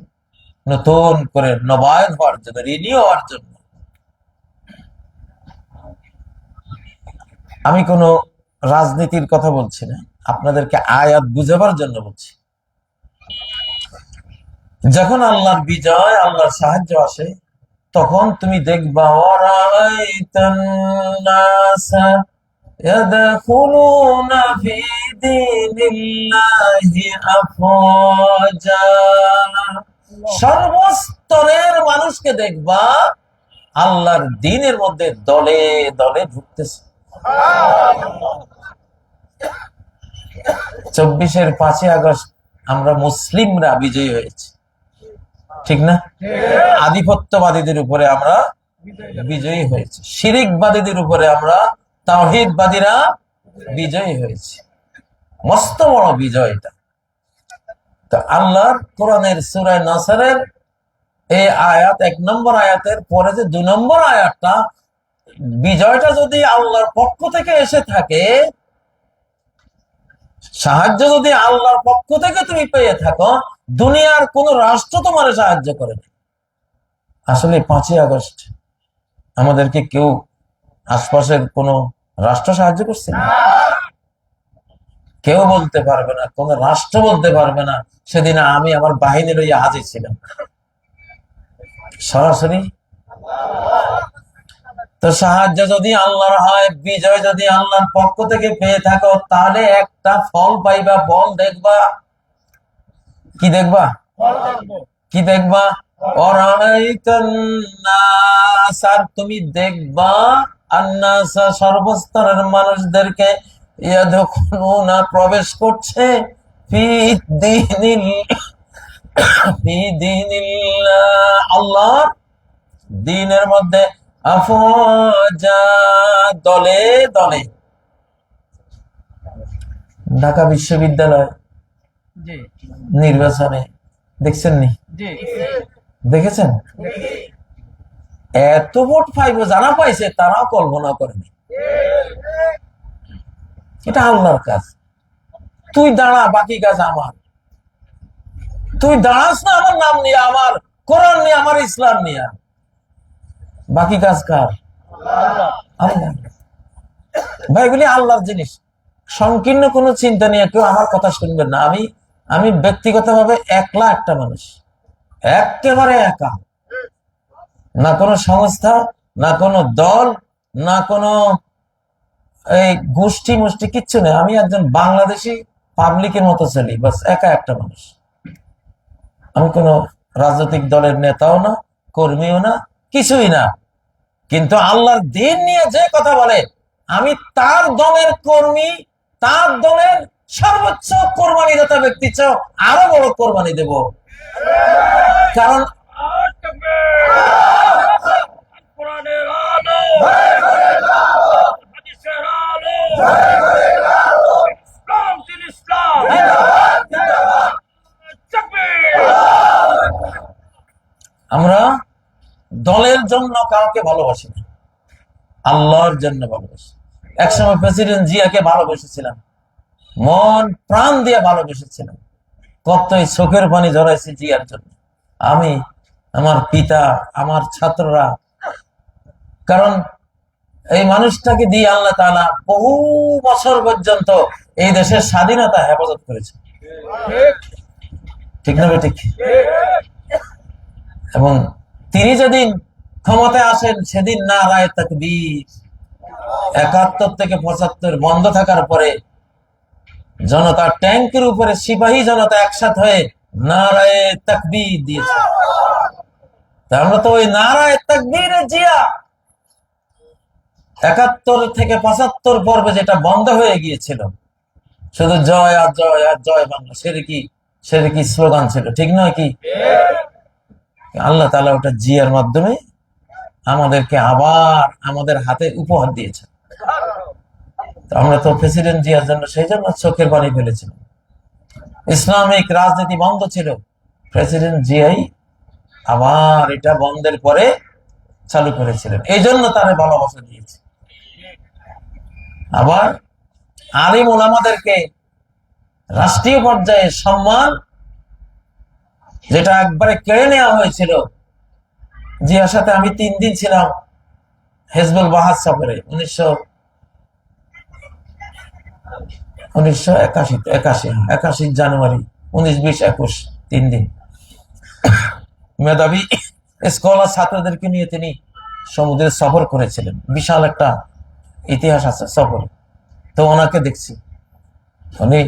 নতুন করে নবায়ন হওয়ার জন্য, রিনিউ হওয়ার জন্য। আমি কোনো রাজনীতির কথা বলছি না, আপনাদেরকে আয়াত বুঝাবার জন্য বলছি। যখন আল্লাহর বিজয়, আল্লাহর সাহায্য আসে, তখন তুমি দেখবা সর্বস্তরের মানুষকে দেখবা আল্লাহর দ্বীনের মধ্যে দলে দলে ঢুকতেছে। 24-এর 5ই আগস্ট আমরা মুসলিমরা বিজয়ী হয়েছি, ঠিক না? আধিপত্যবাদীদের উপরে আমরা বিজয়ী হয়েছি, শিরিকবাদীদের উপরে আমরা তাওহীদবাদীরা বিজয়ী হয়েছি। মস্ত বড় বিজয় এটা। তো আল্লাহর কোরআনের সূরা নাসরের এই আয়াত, 1 নম্বর আয়াতের পরে যে 2 নম্বর আয়াতটা, বিজয়টা যদি আল্লাহর পক্ষ থেকে এসে থাকে, সাহায্য যদি আল্লাহর পক্ষ থেকে তুমি পেয়ে থাকো, দুনিয়ার কোন রাষ্ট্র তোমার সাহায্য করে না। আসলে 5ই আগস্ট আমাদেরকে কেউ, আশপাশের কোন রাষ্ট্র সাহায্য করছে না? কেউ বলতে পারবে না, কোন রাষ্ট্র বলতে পারবে না সেদিন আমি আমার বাহিনীর ওই হাজির ছিলাম। সরাসরি তো সাহায্য যদি আল্লাহর হয়, বিজয় যদি আল্লাহর পক্ষ থেকে পেয়ে থাকো, তাহলে একটা ফল পাইবা। ফল দেখবা, কি দেখবা? কি দেখবা? তুমি দেখবা আন্নাসা, সর্বস্তরের মানুষদেরকে প্রবেশ করছে আল্লাহর দ্বীনের মধ্যে, আফওয়াজা, দলে দলে। ঢাকা বিশ্ববিদ্যালয় নির্বাচনে দেখছেন নি? দেখেছেন? এত ভোট পাইব, যারা পাইছে তারাও কল্পনা করেনি। এটা আল্লাহর কাজ। তুই দাঁড়া, বাকি কাজ আমার। তুই দাঁড়াস না আমার নাম নিয়ে, আমার কোরআন নিয়ে, আমার ইসলাম নিয়ে, বাকি কাজ কার? আল্লাহ। ভাই, এগুলি আল্লাহর জিনিস। সংকীর্ণ কোনো চিন্তা নিয়ে কেউ আমার কথা শুনবেন না। আমি ব্যক্তিগতভাবে একলা একটা মানুষ, একেবারে একা। না কোনো সংস্থা, না কোনো দল, না কোনো এই গোষ্ঠী মুষ্টি, কিচ্ছু নেই। আমি একজন বাংলাদেশি পাবলিকের মতো চলি, বাস, একা একটা মানুষ। আমি কোনো রাজনৈতিক দলের নেতাও না, কর্মীও না, কিছুই না। কিন্তু আল্লাহর দ্বীন নিয়ে যে কথা বলে, আমি তার দলের কর্মী, তার দলের সর্বোচ্চ কোরবানি দাতা ব্যক্তি চাও, আরো বড় কোরবানি দেব। কারণ আমরা দলের জন্য কাউকে ভালোবাসি না, আল্লাহর জন্য ভালোবাসি। একসময় প্রেসিডেন্ট জিয়াকে ভালোবেসেছিলাম, মন প্রাণ দিয়ে ভালোবেসেছিলাম। কতই চোখের পানি ঝরাইছি জিয়ার জন্য, আমি, আমার পিতা, আমার ছাত্ররা। কারণ এই মানুষটাকে দিয়ে আল্লাহ তাআলা বহু বছর পর্যন্ত এই দেশের স্বাধীনতা হেফাজত করেছে, ঠিক না ঠিক? এবং তিনি যেদিন ক্ষমতায় আসেন, সেদিন নারায়ে তাকবীর, 71 থেকে 75 বন্ধ থাকার পরে জনতা ট্যাঙ্কের উপরে সিপাহী জনতা একসাথে হয়ে নারায়ে তাকবীর দিয়েছে। আমরা তো ওই নারায়ে তাকবীরে জিয়া 71 থেকে 75 পর্বে যেটা বন্ধ হয়ে গিয়েছিল, শুধু জয় আর জয় আর জয় বাংলা, সেরেকি স্লোগান ছিল, ঠিক নয় কি? আল্লাহ তাআলা ওটা জিয়ার মাধ্যমে আমাদেরকে আবার আমাদের হাতে উপহার দিয়েছে। আমরা তো প্রেসিডেন্ট জিয়ার জন্য, সেই জন্য চোখের পানি ফেলেছিলাম। ইসলামিক রাজনীতি বন্ধ ছিল, প্রেসিডেন্ট জিয়াই আবার এটা বন্ধের পরে চালু করেছিলেন, এই জন্য তারা ভালোবাসা দিয়েছে। আবার আলিম ওলামাদেরকে রাষ্ট্রীয় পর্যায়ে সম্মান যেটা একবারে কেড়ে নেওয়া হয়েছিল। জিয়ার সাথে আমি 3 দিন ছিলাম হিজবুল বাহাদ সফরে 1981 জানুয়ারি, 19, 20, 21, 3 দিন। মেধাবী স্কলার ছাত্রদেরকে নিয়ে তিনি সমুদ্রে সফর করেছিলেন। বিশাল একটা ইতিহাস আছে সফর। তো ওনাকে দেখছি, উনি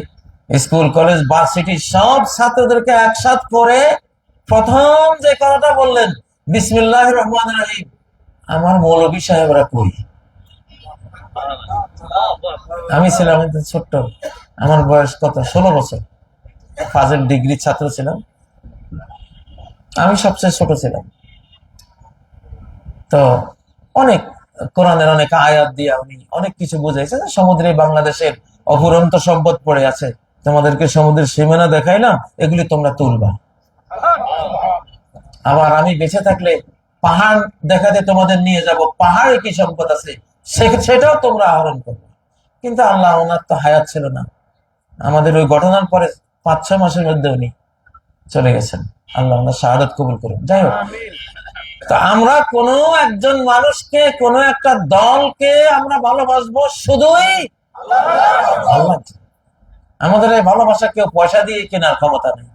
স্কুল কলেজ ভার্সিটি সব ছাত্রদেরকে একসাথ করে প্রথম যে কথাটা বললেন, বিসমিল্লাহির রহমানির রহিম। আমার মৌলভী সাহেবরা কই? আমি ছিলাম ছোট্ট, আমার বয়স কত, 16 বছর, ফাজিল ডিগ্রি ছাত্র ছিলাম, আমি সবচেয়ে ছোট ছিলাম। তো অনেক কোরআনের অনেক আয়াত দিয়ে উনি অনেক কিছু বুঝাইছে। সমুদ্রে বাংলাদেশের অফুরন্ত সম্পদ পড়ে আছে, তোমাদেরকে সমুদ্রের সীমানা দেখাইলাম, এগুলি তোমরা তুলবা। আবার আমি বেঁচে থাকলে পাহাড় দেখাতে তোমাদের নিয়ে যাব, পাহাড়ে কি সম্পদ আছে সেটাও তোমরা আহরণ করবে। কিন্তু আল্লাহ, ওনার তো হায়াত ছিল না। আমাদের ওই ঘটনার পরে 5-6 মাসের মধ্যে উনি চলে গেছেন। আল্লাহ ওনার শাহাদাত কবুল করুন। যাই হোক, তো আমরা কোনো একজন মানুষকে, কোনো একটা দলকে আমরা ভালোবাসবো শুধুই আল্লাহ। আমাদের এই ভালোবাসা কেউ পয়সা দিয়ে কেনার ক্ষমতা নেই।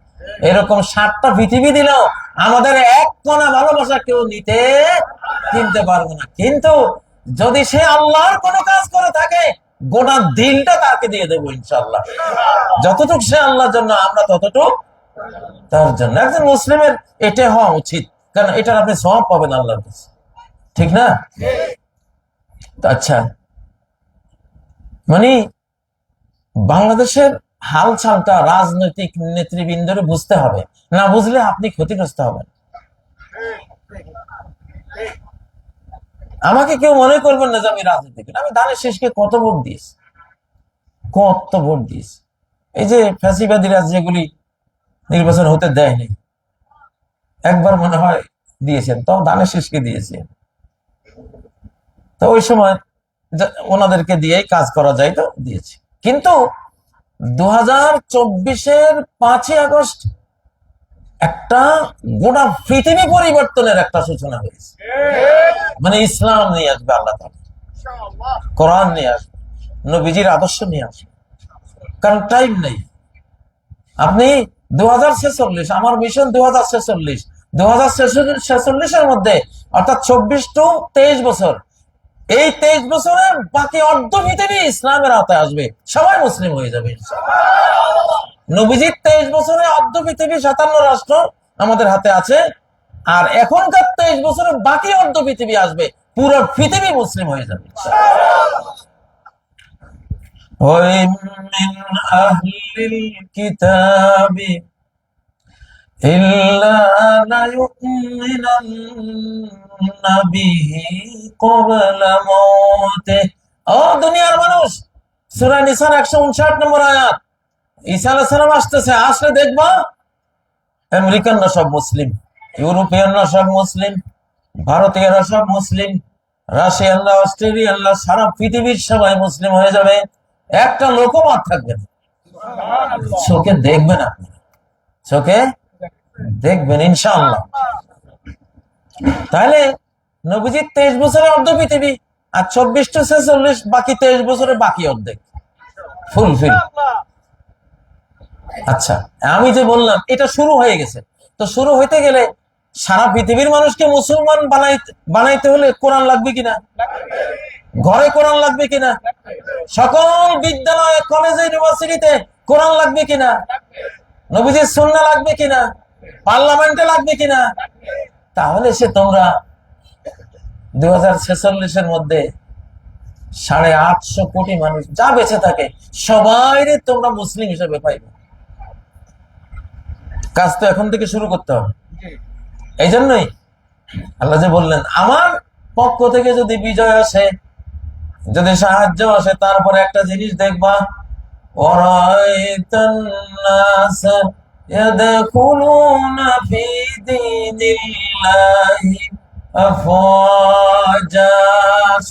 এরকম 7টা পৃথিবী দিলেও আমাদের এক কণা ভালোবাসা কেউ কিনতে পারবে না। কিন্তু যদি সে আল্লাহর কোনো কাজ করে থাকে, গোটা দিনটা তাকে দিয়ে দেবো ইনশাআল্লাহ। যতটুক সে আল্লাহর জন্য, আমরা ততটুক তার জন্য। একজন মুসলিমের এটা হওয়া উচিত, কারণ এটার আপনি সওয়াব পাবেন আল্লাহর কাছে, ঠিক না? আচ্ছা, মানে বাংলাদেশের হালচালটা রাজনৈতিক নেতৃবৃন্দরে বুঝতে হবে, না বুঝলে আপনি ক্ষতিগ্রস্ত হবেন। আমাকে কেউ মনে করবেন না যে আমি রাজনীতি করি। আমি ধানের শেষকে কত ভোট দিয়েছি। এই যে ফ্যাসিবাদীরা যেগুলি নির্বাচন হতে দেয়নি, একবার মনে হয় দিয়েছেন, তো ধানের শেষকে দিয়েছেন। তো ওই সময় ওনাদেরকে দিয়েই কাজ করা যায়, তো দিয়েছি। কিন্তু 2024-এর 5ই আগস্ট একটা গোটা পৃথিবী পরিবর্তনের একটা সূচনা হয়েছে। মানে ইসলাম নিয়ে আসবে আল্লাহ তাআলা, কোরআন নিয়ে আসবে, নবীজির আদর্শ নিয়ে আসবে। কারণ টাইম নেই। আপনি 2046, আমার মিশন 2046, 2046-এর মধ্যে, অর্থাৎ 24-23 বছর, এই 23 বছরে বাকি অর্ধ পৃথিবী ইসলামের আওতায় আসবে, সবাই মুসলিম হয়ে যাবে। নবীজির 23 বছরে অর্ধ পৃথিবী 57 রাষ্ট্র আমাদের হাতে আছে, আর এখনকার 23 বছরে বাকি অর্ধ পৃথিবী আসবে, পুরো পৃথিবী মুসলিম হয়ে যাবে। দুনিয়ার মানুষ, সূরা নিসার 159 নম্বর আয়াত, ঈসা আলাইহিস সালাম আসতেছে, আসলে দেখবা আমেরিকানরা সব মুসলিম, ইউরোপিয়ানরা সব মুসলিম, ভারতীয়রা সব মুসলিম, রাশিয়ানরা, অস্ট্রেলিয়ানরা, সারা পৃথিবীর সবাই মুসলিম হয়ে যাবে, একটা লোকও বাদ থাকবে না। চোখে দেখবেন, আপনি চোখে দেখবেন ইনশাআল্লাহ। তাহলে নবীজির 23 বছরে অর্ধ পৃথিবী, আর 24-46 বাকি 23 বছরে বাকি অর্ধেক ফুলফিল। আচ্ছা, আমি যে বললাম এটা শুরু হয়ে গেছে, তো শুরু হইতে গেলে সারা পৃথিবীর মানুষকে মুসলমান বানাইতে হলে কোরআন লাগবে কিনা? ঘরে কোরআন লাগবে কিনা? সকল বিদ্যালয়, কলেজে, ইউনিভার্সিটিতে কোরআন লাগবে কিনা? নবীজির সুন্নাহ লাগবে কিনা? পার্লামেন্টে লাগবে কিনা? তাহলে সে তোমরা 2046-এর মধ্যে 850 কোটি মানুষ যা বেঁচে থাকে, সবাই তোমরা মুসলিম হিসেবে পাইবে। কাজ তো এখন থেকে শুরু করতে হবে। এই জন্যই আল্লাহ যে বললেন, আমার পক্ষ থেকে যদি বিজয় আসে, যদি সাহায্য আসে, তারপরে একটা জিনিস দেখবা,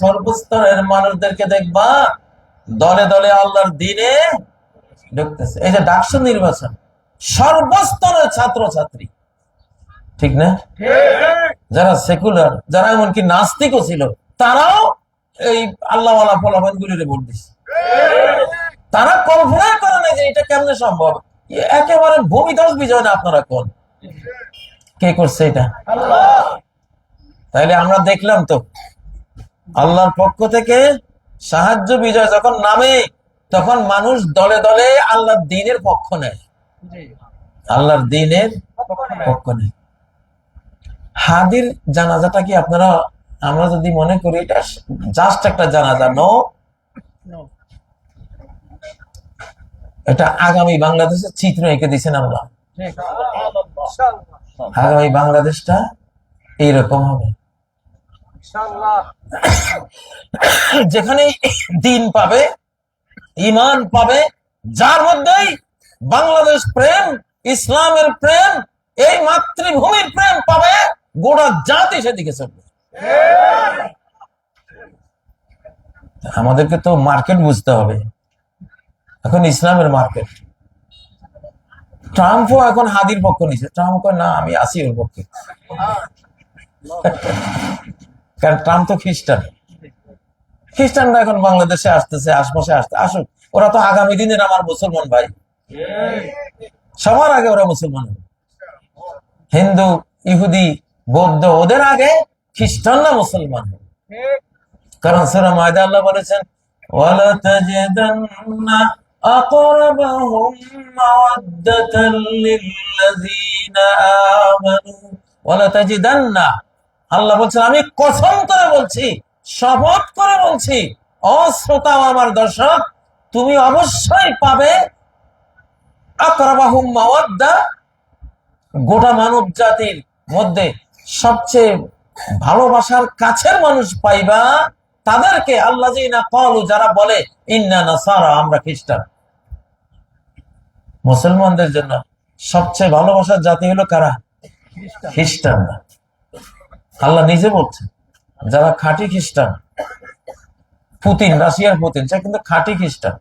সর্বস্তরের মানুষদেরকে দেখবা দলে দলে আল্লাহর দ্বীনে ঢুকতেছে। এই যে ডাকসু নির্বাচন, সর্বস্তরের ছাত্র ছাত্রী, ঠিক না? যারা সেকুলার, যারা এমনকি নাস্তিকও ছিল, তারাও এই আল্লাহওয়ালা ফলাফল গুলির ভোট দিচ্ছে। তারা কল্পনাই করে না যে এটা কেমনে সম্ভব। একেবারে ভূমিধস বিজয় না আপনারা কোন কে করছে এটা? তাইলে আমরা দেখলাম তো আল্লাহর পক্ষ থেকে সাহায্য বিজয় যখন নামে, তখন মানুষ দলে দলে আল্লাহর দ্বীনের পক্ষ নেয়, আল্লাহর দ্বীনের পক্ষ নেয়। হাদির জানাজাটা কি আপনারা, আমরা যদি মনে করি এটা জাস্ট একটা জানাজা, নো, এটা আগামী বাংলাদেশের চিত্র এঁকে দিচ্ছেন আল্লাহ। আগামী বাংলাদেশটা এইরকম হবে, যেখানে দিন পাবে, ইমান পাবে, যার মধ্যেই বাংলাদেশ প্রেম, ইসলামের প্রেম, এই মাতৃভূমির প্রেম পাবে, গোটা জাতি সেদিকে চলবে। আমাদেরকে তো মার্কেট বুঝতে হবে, এখন ইসলামের মার্কেট। ট্রাম্পও এখন হাদির পক্ষ নিছে, ট্রাম্প কয় না আমি আছি ওর পক্ষে, কারণ ট্রাম্প তো খ্রিস্টান। খ্রিস্টানরা এখন বাংলাদেশে আসতেছে, আশপাশে আসতে আসুক, ওরা তো আগামী দিনের আমার মুসলমান ভাই, সবার আগে ওরা মুসলমান। হিন্দু, ইহুদি, বৌদ্ধ, ওদের আগে খ্রিস্টানরা মুসলমান। কারণ সূরা মায়দা আল্লাহ বলেছেন ওয়ালা তাজিদান্না আকরাবাহুম মাওয়াদ্দাতাল লিল্লাযিনা আমানু ওয়ালা তাজিদান্না, আল্লাহ বলছেন আমি কসম করে বলছি, শপথ করে বলছি, ও শ্রোতা আমার দর্শক, তুমি অবশ্যই পাবে আকরাবাহুম মাওয়াদ্দা, গোটা মানব জাতির মধ্যে সবচেয়ে ভালোবাসার কাছের মানুষ পাইবা তাদেরকে, আল্লাযিনা ক্বালু, যারা বলে ইন্না নাসারা, আমরা খ্রিস্টান। মুসলমানদের জন্য সবচেয়ে ভালোবাসার জাতি হলো কারা? খ্রিস্টানরা। আল্লাহ নিজে বলছেন যারা খাঁটি খ্রিস্টান, পুতিন, রাশিয়ার পুতিন, সে কিন্তু খাঁটি খ্রিস্টান,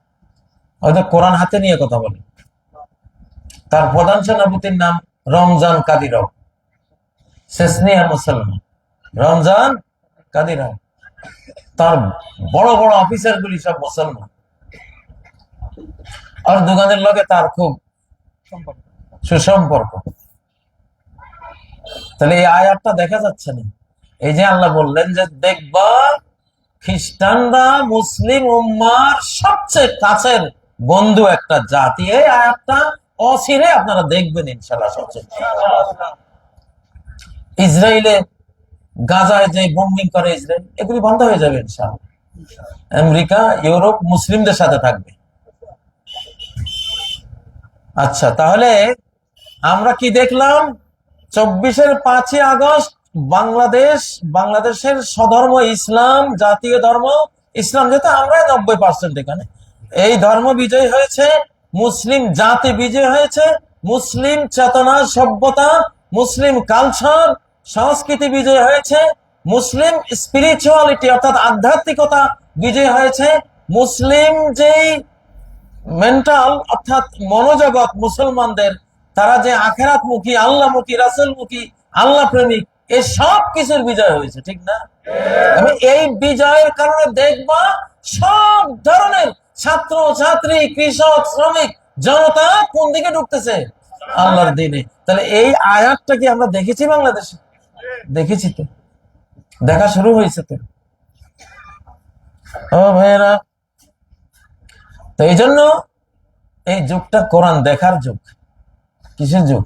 হয়তো কোরআন হাতে নিয়ে কথা বলে। তার প্রধান সেনাপতির নাম রমজান কাদিরভ, চেচনিয়ার মুসলমান রমজান কাদিরভ। তার বড় বড় অফিসার গুলি সব মুসলমান, আর দোকানের লগে তার খুব সুসম্পর্ক। তাহলে এই আয়াতটা দেখা যাচ্ছে না? এই যে আল্লাহ বললেন যে দেখবা খ্রিস্টানরা মুসলিম উম্মার সবচেয়ে কাছের বন্ধু একটা জাতি, এই আয়াতটা অচিরে আপনারা দেখবেন ইনশাআল্লাহ। সবচেয়ে ইসরায়েলে গাজায় যে বোম্বিং করে ইসরায়েল, এগুলি বন্ধ হয়ে যাবে ইনশাআল্লাহ। আমেরিকা, ইউরোপ মুসলিমদের সাথে থাকবে। আচ্ছা, তাহলে আমরা কি দেখলাম? 24-এর 5ই আগস্ট বাংলাদেশের স্বধর্ম ইসলাম, জাতীয় ধর্ম ইসলাম, যেহেতু আমরা 90% এখানে, এই ধর্ম বিজয় হয়েছে, মুসলিম জাতি বিজয় হয়েছে, মুসলিম চেতনা, সভ্যতা, মুসলিম কালচার, সংস্কৃতি বিজয় হয়েছে, মুসলিম স্পিরিচুয়ালিটি অর্থাৎ আধ্যাত্মিকতা বিজয় হয়েছে, মুসলিম যেই মেন্টাল অর্থাৎ মনোজগৎ মুসলমানদের, তারা যে আখেরাতমুখী, আল্লাহমুখী, রাসূলমুখী, আল্লাহ প্রেমিক, এই সব কিছুর বিজয় হয়েছে, ঠিক না? এই বিজয়ের কারণে দেখবা সব ধরনের ছাত্র ছাত্রী, কৃষক, শ্রমিক, জনতা কোন দিকে ঢুকতেছে? আল্লাহর দ্বীনে। তাহলে এই আয়াতটা কি আমরা দেখেছি বাংলাদেশে? দেখেছি তো, দেখা শুরু হয়েছে তো। ও ভাইয়েরা, তো এই জন্য এই যুগটা কোরআন দেখার যুগ। কিসের যুগ?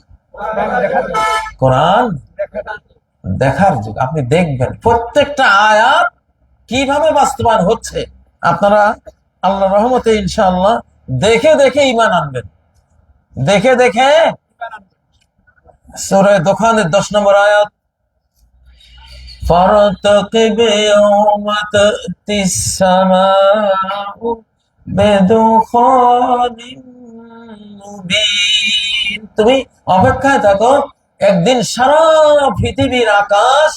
কোরআন দেখার যুগ। আপনি দেখবেন প্রত্যেকটা আয়াত কিভাবে বাস্তবায়ন হচ্ছে, আপনারা আল্লাহর রহমতে ইনশাআল্লাহ দেখে দেখে ঈমান আনবেন, দেখে দেখে। সূরা দোখানের 10 নম্বর আয়াত, ফারতাকিব ইয়াওমা তা'তিস সামাউ বিদুখানিন মুবিন, তুমি অপেক্ষায় থাকো, একদিন সারা পৃথিবীর আকাশ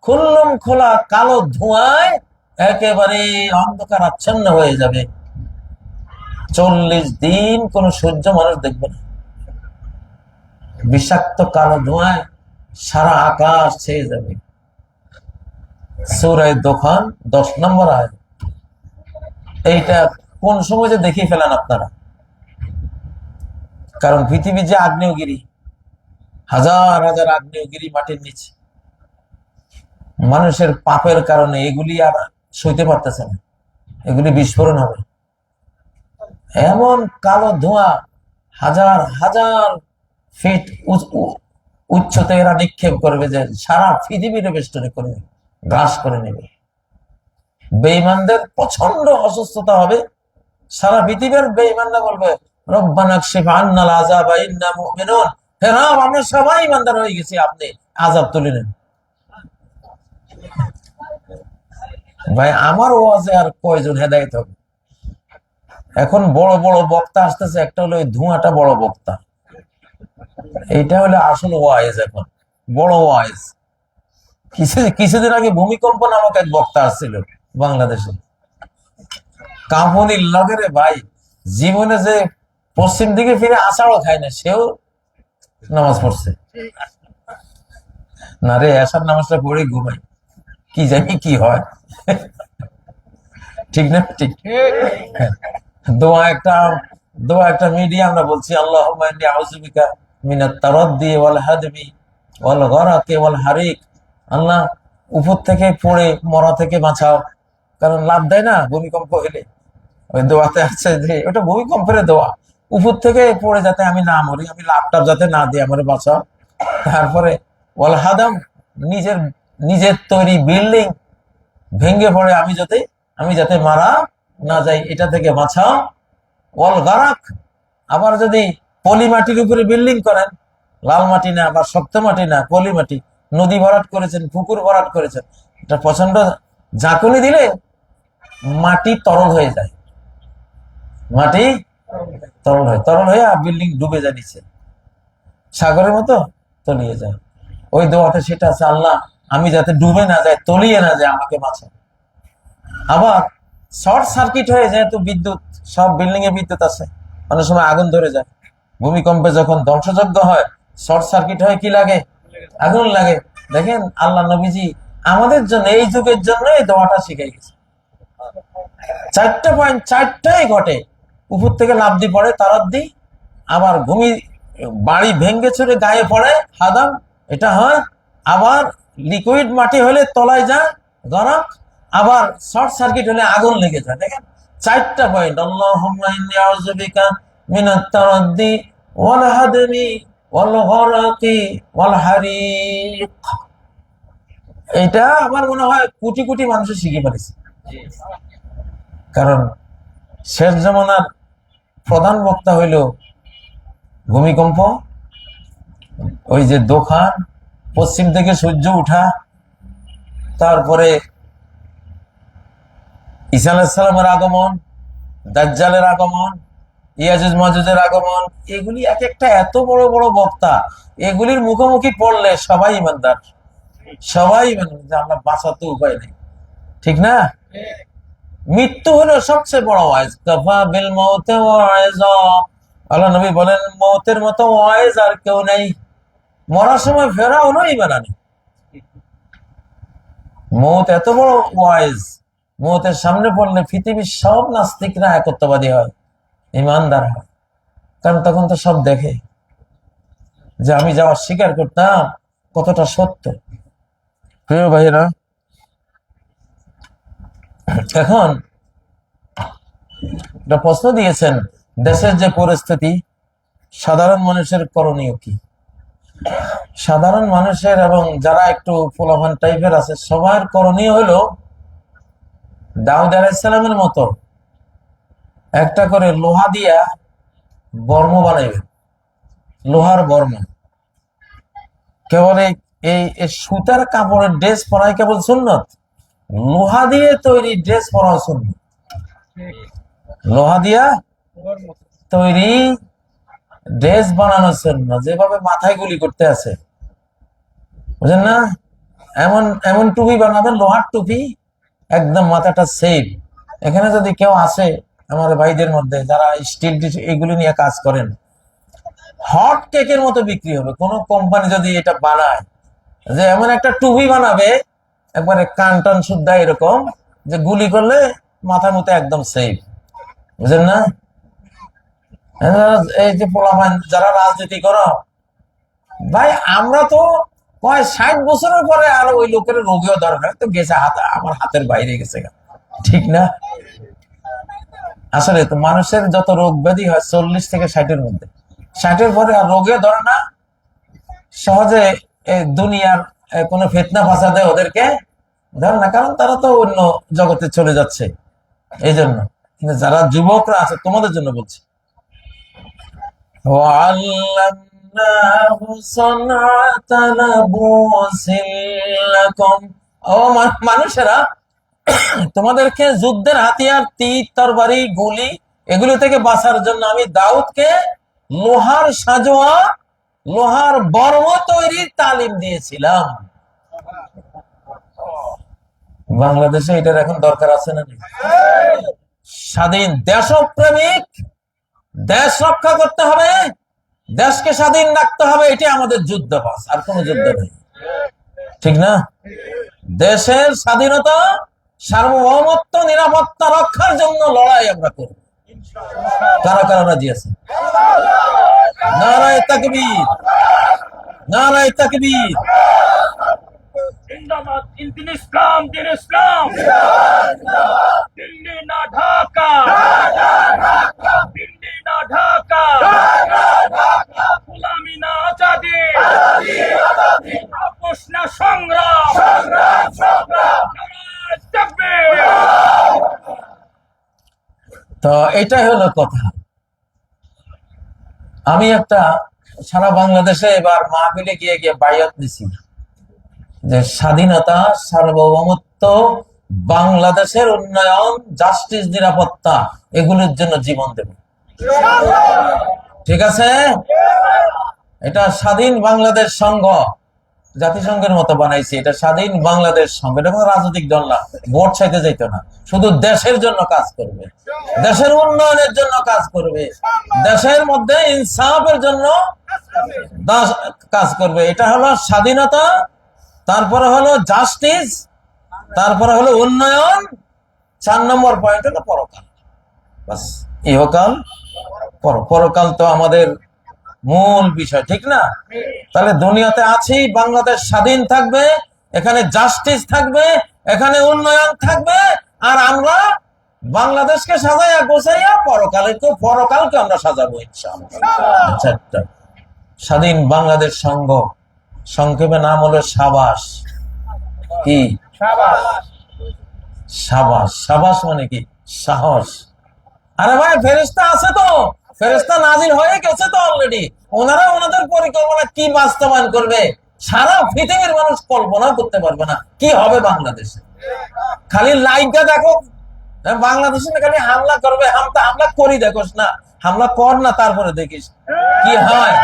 খুল্লম খোলা কালো ধোঁয়ায় একেবারে অন্ধকার আচ্ছন্ন হয়ে যাবে। 40 দিন কোন সূর্য মানুষ দেখবে না। বিষাক্ত কালো ধোঁয়ায় সারা আকাশ ছেয়ে যাবে। সূরা দোকান 10 নম্বর আয়াত। এইটা কোন সময় যে দেখিয়ে ফেলেন আপনারা। কারণ পৃথিবী যে আগ্নেয়গিরি, হাজার হাজার আগ্নেয়গিরি মাটির নিচে, মানুষের পাপের কারণে এগুলি আর সইতে পারতেছে না, এগুলি বিস্ফোরণ হবে। এমন কালো ধোঁয়া হাজার হাজার ফিট উচ্চতে এরা নিক্ষেপ করবে যে সারা পৃথিবীর বেষ্টনী করবে, গ্রাস করে নেবে। বেঈমানদের প্রচন্ড অসুস্থতা হবে। সারা পৃথিবীর বেঈমানরা বলবে রব্বানা কশিফ আন্নাল আযাবা ইন্না মুমিনুন, হে রব আমরা সবাই ইমানদার হয়ে গেছি, আপনি আযাব তুলে নেন। ভাই আমার ওয়াজে আর কয়জন হেদায়েত হবে? এখন বড় বড় বক্তা আসতেছে, একটা হলো ওই ধোঁয়াটা বড় বক্তা, এইটা হলো আসল ওয়াইজ। এখন বড় ওয়াইজ। কিছুদিন আগে ভূমিকম্প নামক এক বক্তা আসছিল বাংলাদেশে, কাঁপুনির লগেরে ভাই জীবনে যে পশ্চিম দিকে ফিরে আষাঢ়ও খায় না, সেও নামাজ পড়ছে। না রে, আসার নামাজটা পড়ে ঘুমাই, কি জানি কি হয়। ঠিক না? ঠিক। দোয়া একটা মিডিয়া আমরা বলছি, আল্লাহুম্মা ইন্নী আউযু বিকা মিনাত তারাদ্দি ওয়াল হাদমি ওয়াল গরাকি ওয়াল হারিক। আল্লাহ উপর থেকে পড়ে মরা থেকে বাঁচাও, কারণ লাভ দেয় না ভূমিকম্প হলে। ওই দোয়াতে আছে যে ওটা ভূমিকম্পের দোয়া, উপর থেকে পড়ে যাতে আমি না মরি, আমি লাভটা যাতে না দিই, আমার বাঁচাও। তারপরে ওয়াল হাদাম, নিজের তৈরি বিল্ডিং ভেঙে পড়ে আমি যাতে মারা না যাই, এটা থেকে বাঁচাও। ওয়াল গারাক, আবার যদি পলি মাটির উপরে বিল্ডিং করেন, লাল মাটি না বা শক্ত মাটি না, পলি মাটি, নদী ভরাট করেছেন, পুকুর ভরাট করেছেন, এটা প্রচন্ড ঝাঁকুনি দিলে মাটি তরল হয়ে যায়, মাটি তরল হয়ে বিল্ডিং ডুবে যায় নিচে, সাগরের মতো তলিয়ে যায়। ওই দোয়াতে সেটা আছে, আল্লাহ আমি যাতে ডুবে না যায়, তলিয়ে না যায়, আমাকে বাঁচাও। আবার শর্ট সার্কিট হয়ে, যেহেতু বিদ্যুৎ, সব বিল্ডিং এ বিদ্যুৎ আছে, অনেক সময় আগুন ধরে যায়। ভূমিকম্পে যখন ধ্বংসযজ্ঞ হয়, শর্ট সার্কিট হয়ে কি লাগে? আগুন লাগে। দেখেন আল্লাহ নবীজি আমাদের জন্য, এই যুগের জন্য এই দোয়াটা শিখে গেছে। 4টা পয়েন্ট, 4টাই ঘটে। উপর থেকে লাফ দিয়ে পড়ে তারাদ্দি, আবার বাড়ি ভেঙ্গে ছুড়ে গায়ে পড়ে হাদাম, এটা হয়। আবার লিকুইড মাটি হলে তলায় যায় গরম, আবার শর্ট সার্কিট হলে আগুন লেগে যায়। দেখেন 4টা পয়েন্ট। আল্লাহুম্মা ইন্নী আউযু বিকা মিনাত তারাদ্দি ওয়াল হাদমি ওয়াল গরাকি ওয়াল হারিক। এটা আমার মনে হয় কোটি কোটি মানুষ শিখে ফেলেছে, কারণ শেষ জামানার প্রধান বক্তা হইল ভূমিকম্প, ওই যে দোকান, পশ্চিম থেকে সূর্য উঠা, তারপরে ঈসা আলাইহিস সালামের আগমন, দাজ্জালের আগমন, ইয়াজুজ মাজুজের আগমন, এগুলি এক একটা এত বড় বড় বক্তা, এগুলির মুখোমুখি পড়লে সবাই ইমানদার, সবাই ইমানদার, যে আমরা বাঁচাতে উপায় নেই। ঠিক না? মৃত্যু হলো সবচেয়ে বড় ওয়াইজ। কাফা বিল মাউতি ওয়াইজা, আল্লাহ নবী বলেন মৌতের মতো ওয়াইজ আর কেউ নেই। মরার সময় ফেরাউনও ঈমান আনে। মৌত এত বড় ওয়াইজ, মৌতের সামনে পড়লে পৃথিবীর সব নাস্তিকরা একত্ববাদী হয়, ইমানদার হয়। কারণ তখন তো সব দেখে যে আমি যা অস্বীকার করতাম কতটা সত্য। প্রিয় ভাইরা, এখন একটা প্রশ্ন দিয়েছেন, দেশের যে পরিস্থিতি, সাধারণ মানুষের করণীয় কি? সাধারণ মানুষের এবং যারা একটু পোলাপান টাইপের আছে, সবার করণীয় হলো দাউদ আলাইহিস সালামের মতো একটা করে লোহা দিয়া বর্ম বানাইবে, লোহার বর্ম। কেবল এই সুতার কাপড়ের ড্রেস পরাই কেবল সুন্নত, লোহা দিয়ে তৈরি ড্রেস পরাও সুন্নত। লোহা দিয়া তৈরি ড্রেস বানানো সুন্নত। যেভাবে মাথায় গুলি করতে আছে, বুঝেন না, এমন টুপি বানাবেন, লোহার টুপি, একদম মাথাটা সেফ। এখানে যদি কেউ আসে আমার ভাইদের মধ্যে যারা স্টিল এগুলো নিয়ে কাজ করেন, হট কেকের মতো বিক্রি হবে। কোন কোম্পানি যদি এটা বানায়, যে এমন একটা টুপি বানাবে একবারে কান্টন শুদ্ধা এরকম, যে গুলি করলে মাথা মতো একদম সেফ, বুঝেন না? এই যে পোলাপান যারা রাজনীতি করো ভাই, আমরা তো 60 বছরের পরে আর ওই লোকের রোগেও দরকার তো গেছে, আমার হাতের বাইরে গেছে, ঠিক না? আসলে তো মানুষের যত রোগ ব্যাধি হয় 40 থেকে 60-এর মধ্যে, 60-এর পরে আর রোগে ধরে না, সহজে দুনিয়ার কোনো ফিতনা ফাসাদে ওদেরকে ধরে না, কারণ তারা তো অন্য জগতে চলে যাচ্ছে। এই জন্য কিন্তু যারা যুবকরা আছে তোমাদের জন্য বলছি, মানুষেরা তোমাদেরকে যুদ্ধের হাতিয়ার, তীর, তরবারি, গুলি এগুলো থেকে বাঁচার জন্য আমি দাউদকে লোহার সাজোয়া, লোহার বর্ম তৈরির তালিম দিয়েছিলাম। বাংলাদেশে এটার এখন দরকার আছে না? স্বাধীন দেশপ্রেমিক, দেশ রক্ষা করতে হবে, দেশকে স্বাধীন রাখতে হবে, এটি আমাদের যুদ্ধ, পাস আর কোন যুদ্ধ নেই, ঠিক না? দেশের স্বাধীনতা, সার্বভৌমত্ব, নিরাপত্তা রক্ষার জন্য লড়াই আমরা করব। কারা কারা রাজি আছে? নারায়ে তাকবীর, নারায়ে তাকবীর। জিন্দাবাদ দিন ইসলাম, দিন ইসলাম, দিল্লি না ঢাকা, দিল্লি না ঢাকা, গোলামি না আজাদি, আপোষ না সংগ্রাম, নারায়ে তাকবীর। তো এটাই হলো কথা। আমি একটা সারা বাংলাদেশে এবার মাহফিলে গিয়ে গিয়ে বায়াত দিছি যে স্বাধীনতা, সার্বভৌমত্ব, বাংলাদেশের উন্নয়ন, জাস্টিস, নিরাপত্তা এগুলোর জন্য জীবন দেব, ঠিক আছে? এটা স্বাধীন বাংলাদেশ সংঘ, জাতিসংঘের মতো বানাইছে, এটা স্বাধীন বাংলাদেশ সংঘ। এটা কোনো রাজনৈতিক দল না, ভোট চাইতে যাইতো না, শুধু দেশের জন্য কাজ করবে, দেশের উন্নয়নের জন্য কাজ করবে, দেশের মধ্যে ইনসাফের জন্য কাজ করবে। এটা হলো স্বাধীনতা, তারপরে হলো জাস্টিস, তারপরে হলো উন্নয়ন, 4 নম্বর পয়েন্ট হলো পরকাল। বাস, ইহকাল পরকাল তো আমাদের মূল বিষয়, ঠিক না? তাহলে দুনিয়াতে আছি, বাংলাদেশ স্বাধীন থাকবে, এখানে জাস্টিস থাকবে, এখানে উন্নয়ন থাকবে, আর আমরা বাংলাদেশকে সাজাইয়া গোছাইয়া পরকালকে আমরা সাজাবো ইনশাআল্লাহ। আচ্ছা, স্বাধীন বাংলাদেশ সংঘ, সংক্ষেপে নাম হলো সাবাস। কি সাবাস? সাবাস মানে কি? সাহস। আরে ভাই, ফেরেশতা আছে তো, ফেরেশতা নাজিল হয়ে গেছে তো অলরেডি, ওনারা ওনাদের পরিকল্পনা কি বাস্তবায়ন করবে সারা পৃথিবীর মানুষ কল্পনা করতে পারবে না কি হবে বাংলাদেশে। খালি লাইভটা দেখো, বাংলাদেশে খালি হামলা করবে, হামলা করি দেখোস না, হামলা কর না, তারপরে দেখিস কি হয়।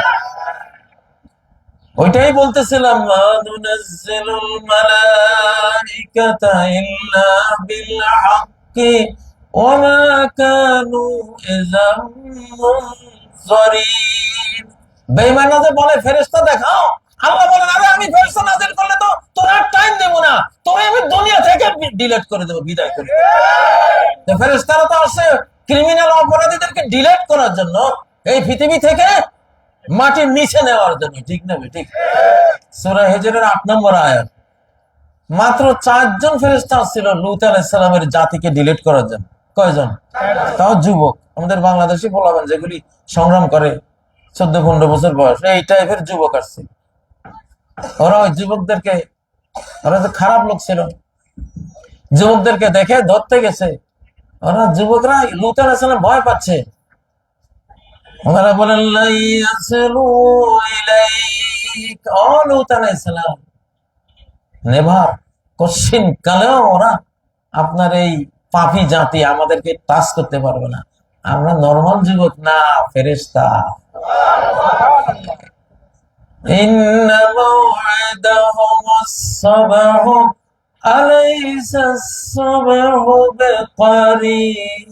ওইটাই বলতেছিলাম, নুনাজ্জিলুল মালাইকাতা ইল্লা বিল হাক্কি ওয়া মা কানু ইযাম মুনযারিন। বেঈমানরা বলে ফেরেশতা দেখাও, আল্লাহ বলেন আরে আমি ফেরেশতা নাযিল করলে তো তোরা টাইম দেব না, তোরা আমি দুনিয়া থেকে ডিলিট করে দেব, বিদায় করে দেব। তো ফেরেশতারা তো আসে ক্রিমিনাল অপরাধীদেরকে ডিলিট করার জন্য, এই পৃথিবী থেকে মাটির নিচে নেওয়ার জন্য, ঠিক না? ঠিক। সূরা হিজরের 8 নম্বর আয়াত। মাত্র 4 জন ফেরেশতা ছিল লূত আলাইহিস সালামের জাতিকে ডিলিট করার জন্য। কয়জন? তাও যুবক, আমাদের বাংলাদেশি বলাবেন যেগুলি সংগ্রাম করে 14-15 বছর বয়স, এই টাইপের যুবক আসছে। ওরা ওই যুবকদেরকে, ওরা তো খারাপ লোক ছিল, যুবকদেরকে দেখে ধরতে গেছে। ওরা যুবকরা লূত আলাইহিস সালাম ভয় পাচ্ছে। ওনারা বলেন নেভার, কোশ্চিন কালেও ওরা আপনার এই পাপী জাতি আমাদেরকে টাচ করতে পারবে না, আমরা নরমাল যুবক না, ফেরেশতা। ইন্না মাওইদাহুমুস সাবহু আলাইসা সাবহু বিকারীব।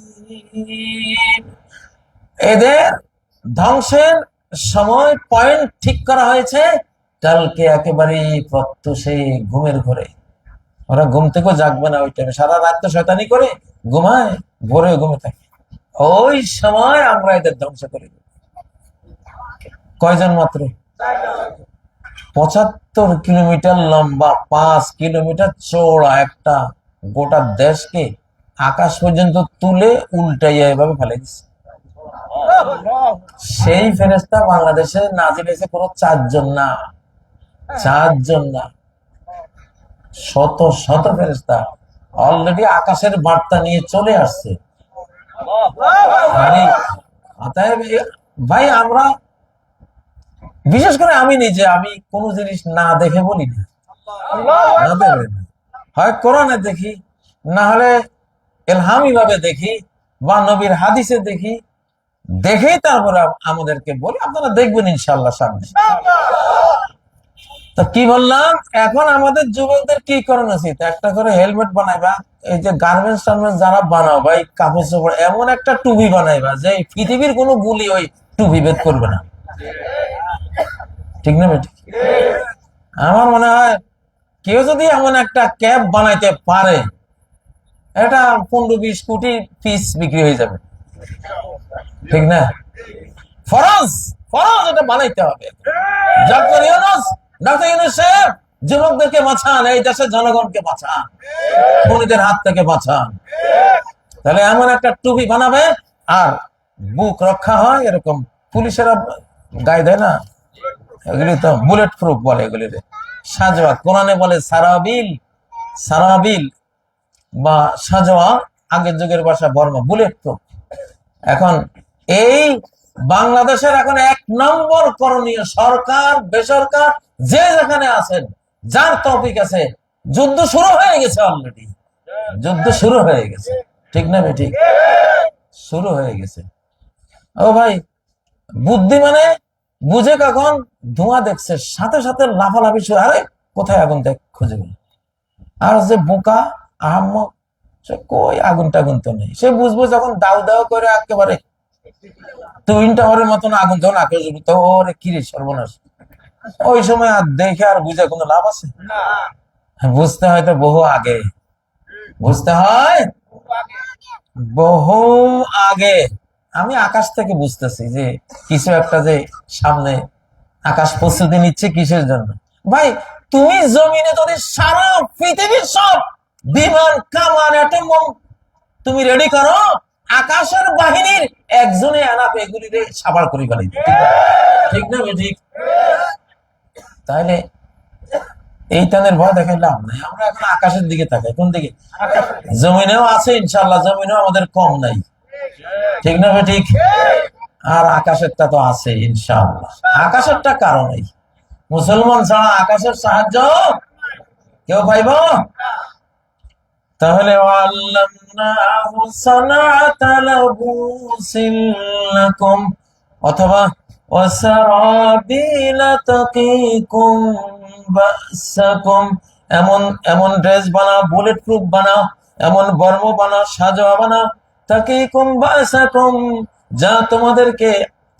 এদের ধ্বংসের সময় পয়েন্ট ঠিক করা হয়েছে কালকে একেবারে প্রত্যুষে ঘুমের ঘরে। ওরা ঘুম থেকেও জাগবে না ওই টাইমে, সারা রাত তো শয়তানি করে ঘুমায়, ভোরে ঘুমে থাকে। ওই সময় আমরা এদের ধ্বংস করে দেব। কয়জন মাত্র? 75 কিলোমিটার লম্বা, 5 কিলোমিটার চওড়া একটা গোটা দেশকে আকাশ পর্যন্ত তুলে উল্টাইয়া এভাবে ফেলে দিচ্ছে। সেই ফেরেশতা বাংলাদেশে নাজিল হয়েছে কোনো 4 জন না, 4 জন না, শত শত ফেরেশতা অলরেডি আকাশের বার্তা নিয়ে চলে আসছে। মানে অতএব ভাই আমরা, বিশেষ করে আমি নিজে, আমি কোন জিনিস না দেখে বলি না, না দেখে না। হয় কোরআনে দেখি, না হলে ইলহামি ভাবে দেখি, বা নবীর হাদিসে দেখি, দেখেই তারপরে আমাদেরকে বলি। আপনারা দেখবেন ইনশাআল্লাহ সামনে। তো কি বললাম, এখন আমাদের যুবকদের কি করানো উচিত? একটা করে হেলমেট বানাইবা, এই যে গার্মেন্টস টার্মেন্টস যারা বানাও ভাই, কাপড় চোপড়, এমন একটা টুপি বানাইবা যে পৃথিবীর কোনো গুলি ওই টুপি ভেদ করবে না। ঠিক না বেটি? আমার মনে হয় কেউ যদি এমন একটা ক্যাপ বানাইতে পারে, এটা 15-20 কোটি পিস বিক্রি হয়ে যাবে। ঠিক না? ফরজ ফরজ এটা বানাইতে হবে। ডক্টর ইউনূস সাহেব যুবকদেরকে বাঁচান, এই দেশের জনগণকে বাঁচান, খুনিদের হাত থেকে বাঁচান। তাহলে এমন একটা টুপি বানাবে আর বুক রক্ষা হয়, এরকম পুলিশেরা গায়ে দেয় না, এগুলি তো বুলেট প্রুফ বলে এগুলিতে। সাজওয়া, কোরআনে বলে সারাবিল, সারাবিল বা সাজওয়া, আগের যুগের ভাষা বর্মা, বুলেট প্রুফ। এখন এই বাংলাদেশের এখন 1 নম্বর করণীয়, সরকার বেসরকার যে যেখানে আছেন, যার টপিক আছে, যুদ্ধ শুরু হয়ে গেছে অলরেডি, যুদ্ধ শুরু হয়ে গেছে। ঠিক না বে? ঠিক, শুরু হয়ে গেছে। ও ভাই, বুদ্ধি মানে বুঝে কখন ধোঁয়া দেখছে সাথে সাথে লাফালাফি শুরু, আরে কোথায় আগুন দেখ খুঁজে পেল। আর যে বোকা আহাম্মক, সে কই আগুন টাগুন তো নেই, সে বুঝবো যখন দাউ দাউ করে একেবারে টুইন টাওয়ারের মতন আগুন যখন আকাশ তো ওরে কিরে সর্বনাশ, ওই সময় আর দেখে আর বুঝে কোনো লাভ আছে? বুঝতে হয় তো বহু আগে, বুঝতে হয় বহু আগে। আমি আকাশ থেকে বুঝতেছি যে কিছু একটা যে সামনে আকাশ প্রস্তুতি নিচ্ছে কিসের জন্য। ভাই তুমি জমিনে যদি সারা পৃথিবীর সব বিমান কামান অ্যাটম বোম তুমি রেডি করো, আকাশের বাহিনীর একজনে আনাপ এগুলিরে সাবার করে ফেলে। ঠিক না? ঠিক। তাহলে এই টানের ভয় দেখাই লাভ নাই, আমরা এখন আকাশের দিকে তাকাই। কোন দিকে? জমিনেও আছে ইনশাল্লাহ, জমিনেও আমাদের কম নাই। ঠিক না? ঠিক। আর আকাশেরটা তো আছে ইনশাআল্লাহ, আকাশেরটা কারো নাই। মুসলমান ছাড়া আকাশের সাহায্য কেউ পাইব? তাহলে অথবা এমন এমন ড্রেস বানাও, বুলেট প্রুফ বানাও, এমন বর্ম বানাও, সাজোয়া বানাও, তাকিকুম বাসাকুম, যা তোমাদেরকে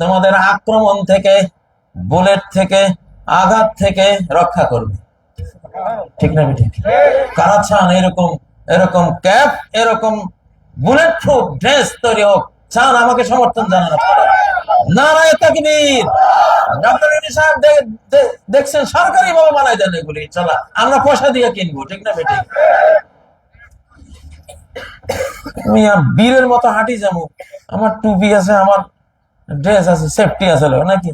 তোমাদের আক্রমণ থেকে, বুলেট থেকে, আঘাত থেকে রক্ষা করবে। ঠিক না? ঠিক। কারা চান এরকম এরকম ক্যাপ, এরকম বুলেট প্রুফ ড্রেস তৈরি হোক? চান? আমাকে সমর্থন জানান। নারায়ে তাকবীর। ডক্টর ইউনূস সাহেব দেখছেন সরকারি ভাবে বানাই দেন এগুলি, চলা আমরা পয়সা দিয়ে কিনবো। ঠিক না? ঠিক। আমি বীরের মতো হাঁটি যাবো, আমার টুপি আছে, আমার ড্রেস আছে, সেফটি আছে নাকি?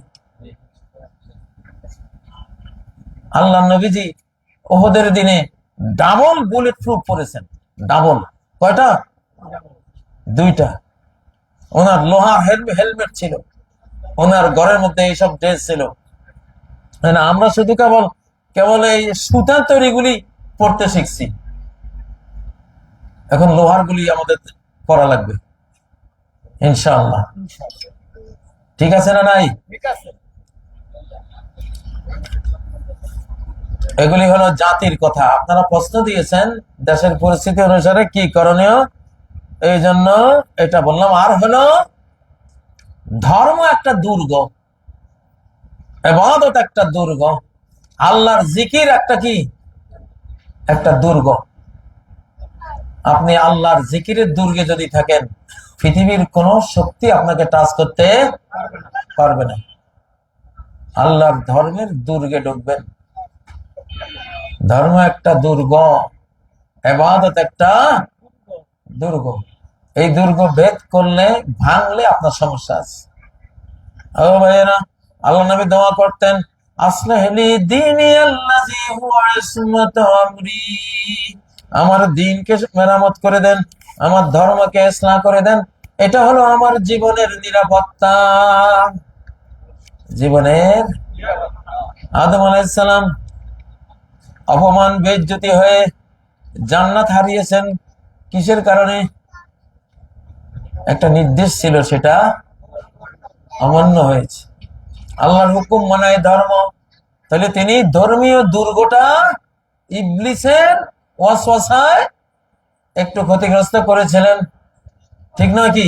আল্লাহ নবীজি ওহদের দিনে ডাবল বুলেট প্রুফ পরেছেন। ডাবল কয়টা? 2টা। ওনার লোহার হেলমেট ছিল, ওনার ঘরের মধ্যে এইসব ড্রেস ছিল। আমরা শুধু কেবল কেবল এই সুতার তৈরিগুলি পড়তে শিখছি, এখন লোহার গুলি আমাদের পড়া লাগবে ইনশাআল্লাহ। ঠিক আছে না? নাই? এগুলি হলো জাতির কথা। আপনারা প্রশ্ন দিয়েছেন দেশের পরিস্থিতি অনুসারে কি করণীয়, এই জন্য এটা বললাম। আর হলো ধর্ম একটা দুর্গ, ইবাদত একটা দুর্গ, আল্লাহর জিকির একটা কি, একটা দুর্গ। আপনি আল্লাহর জিকিরের দুর্গে যদি থাকেন, পৃথিবীর কোন শক্তি আপনাকে টাচ করতে পারবে না। আল্লাহর ধর্মের দুর্গে ঢুকবেন। ধর্ম একটা দুর্গ, ইবাদত একটা দুর্গ। এই দুর্গ ভেদ করলে, ভাঙলে আপনার সমস্যা আছে। ও ভাইয়েরা, আল্লাহ নবী দোয়া করতেন, আসলাহলি দীনি আল্লাযী হুয়া ইসমাতু আমরি, আমার দ্বীনকে মেরামত করে দেন, আমার ধর্মকে ইসলাহ করে দেন। এটা হলো আমার জীবনের নিরাপত্তা। জীবনের আদম আলাইহিস সালাম অপমান বেইজ্জতি হয়ে জান্নাত হারিয়েছেন কিসের কারণে? একটা নির্দেশ ছিল, সেটা অমান্য হয়েছে। আল্লাহর হুকুম মানায় ধর্ম। তাহলে তিনি ধর্মীয় দুর্গটা ইবলিসের ওয়াসওয়াসায় একটু ক্ষতিগ্রস্ত করেছিলেন, ঠিক নয় কি?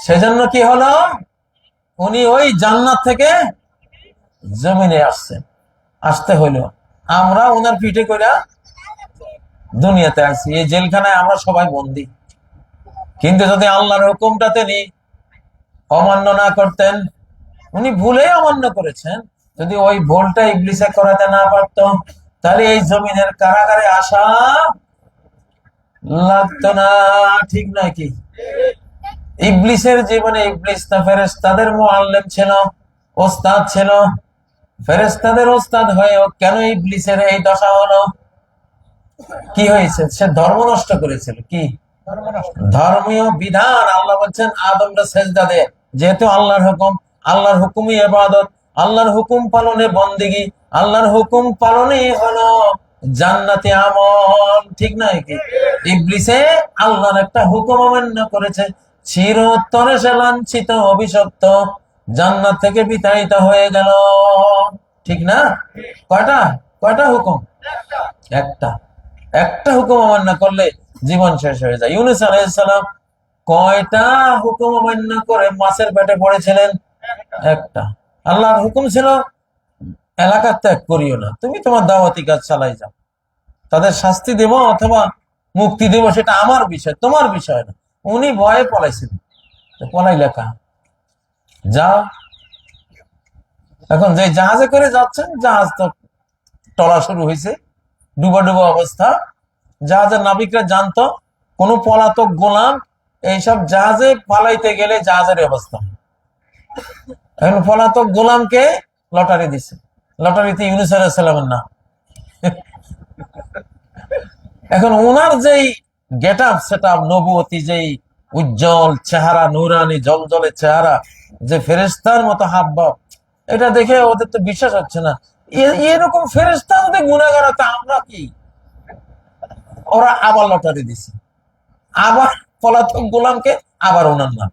সেজন্য কি হলো, উনি ওই জান্নাত থেকে জমিনে আসতে হইলো। আমরা ওনার পিঠে কইরা দুনিয়াতে আসি। এই জেলখানায় আমরা সবাই বন্দী। কিন্তু যদি আল্লাহর হুকুমটা তিনি অমান্য না করতেন, উনি ভুলে অমান্য করেছেন, যদি ওই ভুলটা ইবলিসে করাতে না পারতো, তাহলে এই জমিনের কারাগারে আসা লাগতো না, ঠিক নয় কি? ইবলিসের জীবনে ইবলিস না ফেরেশতাদের মুআল্লিম ছিল, ওস্তাদ ছিল। ফেরেশতাদের ওস্তাদ হয়েও কেন ইবলিসের এই দশা হলো? কি হয়েছে? সে ধর্ম নষ্ট করেছিল। কি ধর্মীয় বিধান? আল্লাহ বলছেন আদমরা সেজদা দে, যেহেতু আল্লাহর হুকুম, আল্লাহর হুকুমই ইবাদত, আল্লাহর হুকুম পালনে বন্দেগী, আল্লাহর হুকুম পালনেই হলো জান্নাতি আমল, ঠিক নয় কি? ইবলিসে আল্লাহর একটা হুকুম অমান্য করেছে, চিরতরে সে লাঞ্ছিত, অভিশপ্ত, জান্নাত থেকে বিতাড়িত হয়ে গেল, ঠিক না? কয়টা কয়টা হুকুম? একটা হুকুম অমান্য করলে জীবন শেষ হয়ে যায়। ইউনূস আলাইহিস সালাম কয়টা হুকুম অমান্য করে মাছের পেটে পড়েছিলেন? একটা। আল্লাহর হুকুম ছিল এলাকা ত্যাগ করিও না, তুমি তোমার দাওয়াতি কাজ চালাই যাও, তাদের শাস্তি দেব অথবা মুক্তি দেব সেটা আমার বিষয়, তোমার বিষয় না। উনি ভয়ে পলাইছিলেন, পলাই লেখা যাও। এখন যে জাহাজে করে যাচ্ছেন, জাহাজ তো টলা শুরু হয়েছে, ডুবা ডুবা অবস্থা। জাহাজের নাবিকরা জানতো কোন পলাতক গোলাম এইসব জাহাজে পালাইতে গেলে জাহাজের অবস্থা। এখন পলাতক গোলামকে লটারি দিছে, লটারিতে ইউনূস আলাইহিস সালামের নাম। এখন ওনার যেই গেট আপ সেট আপ, নবুয়তি যেই উজ্জ্বল চেহারা, নুরানি জলজলে চেহারা, যে ফেরেশতার মতো হাবভাব, এটা দেখে ওদের তো বিশ্বাস হচ্ছে না। এরকম ফেরেশতা যদি গুনাহগার হতো, আমরা কি? ওরা আবার লটারি দিছে, আবার পলাতক গোলামকে আবার ওনার নাম,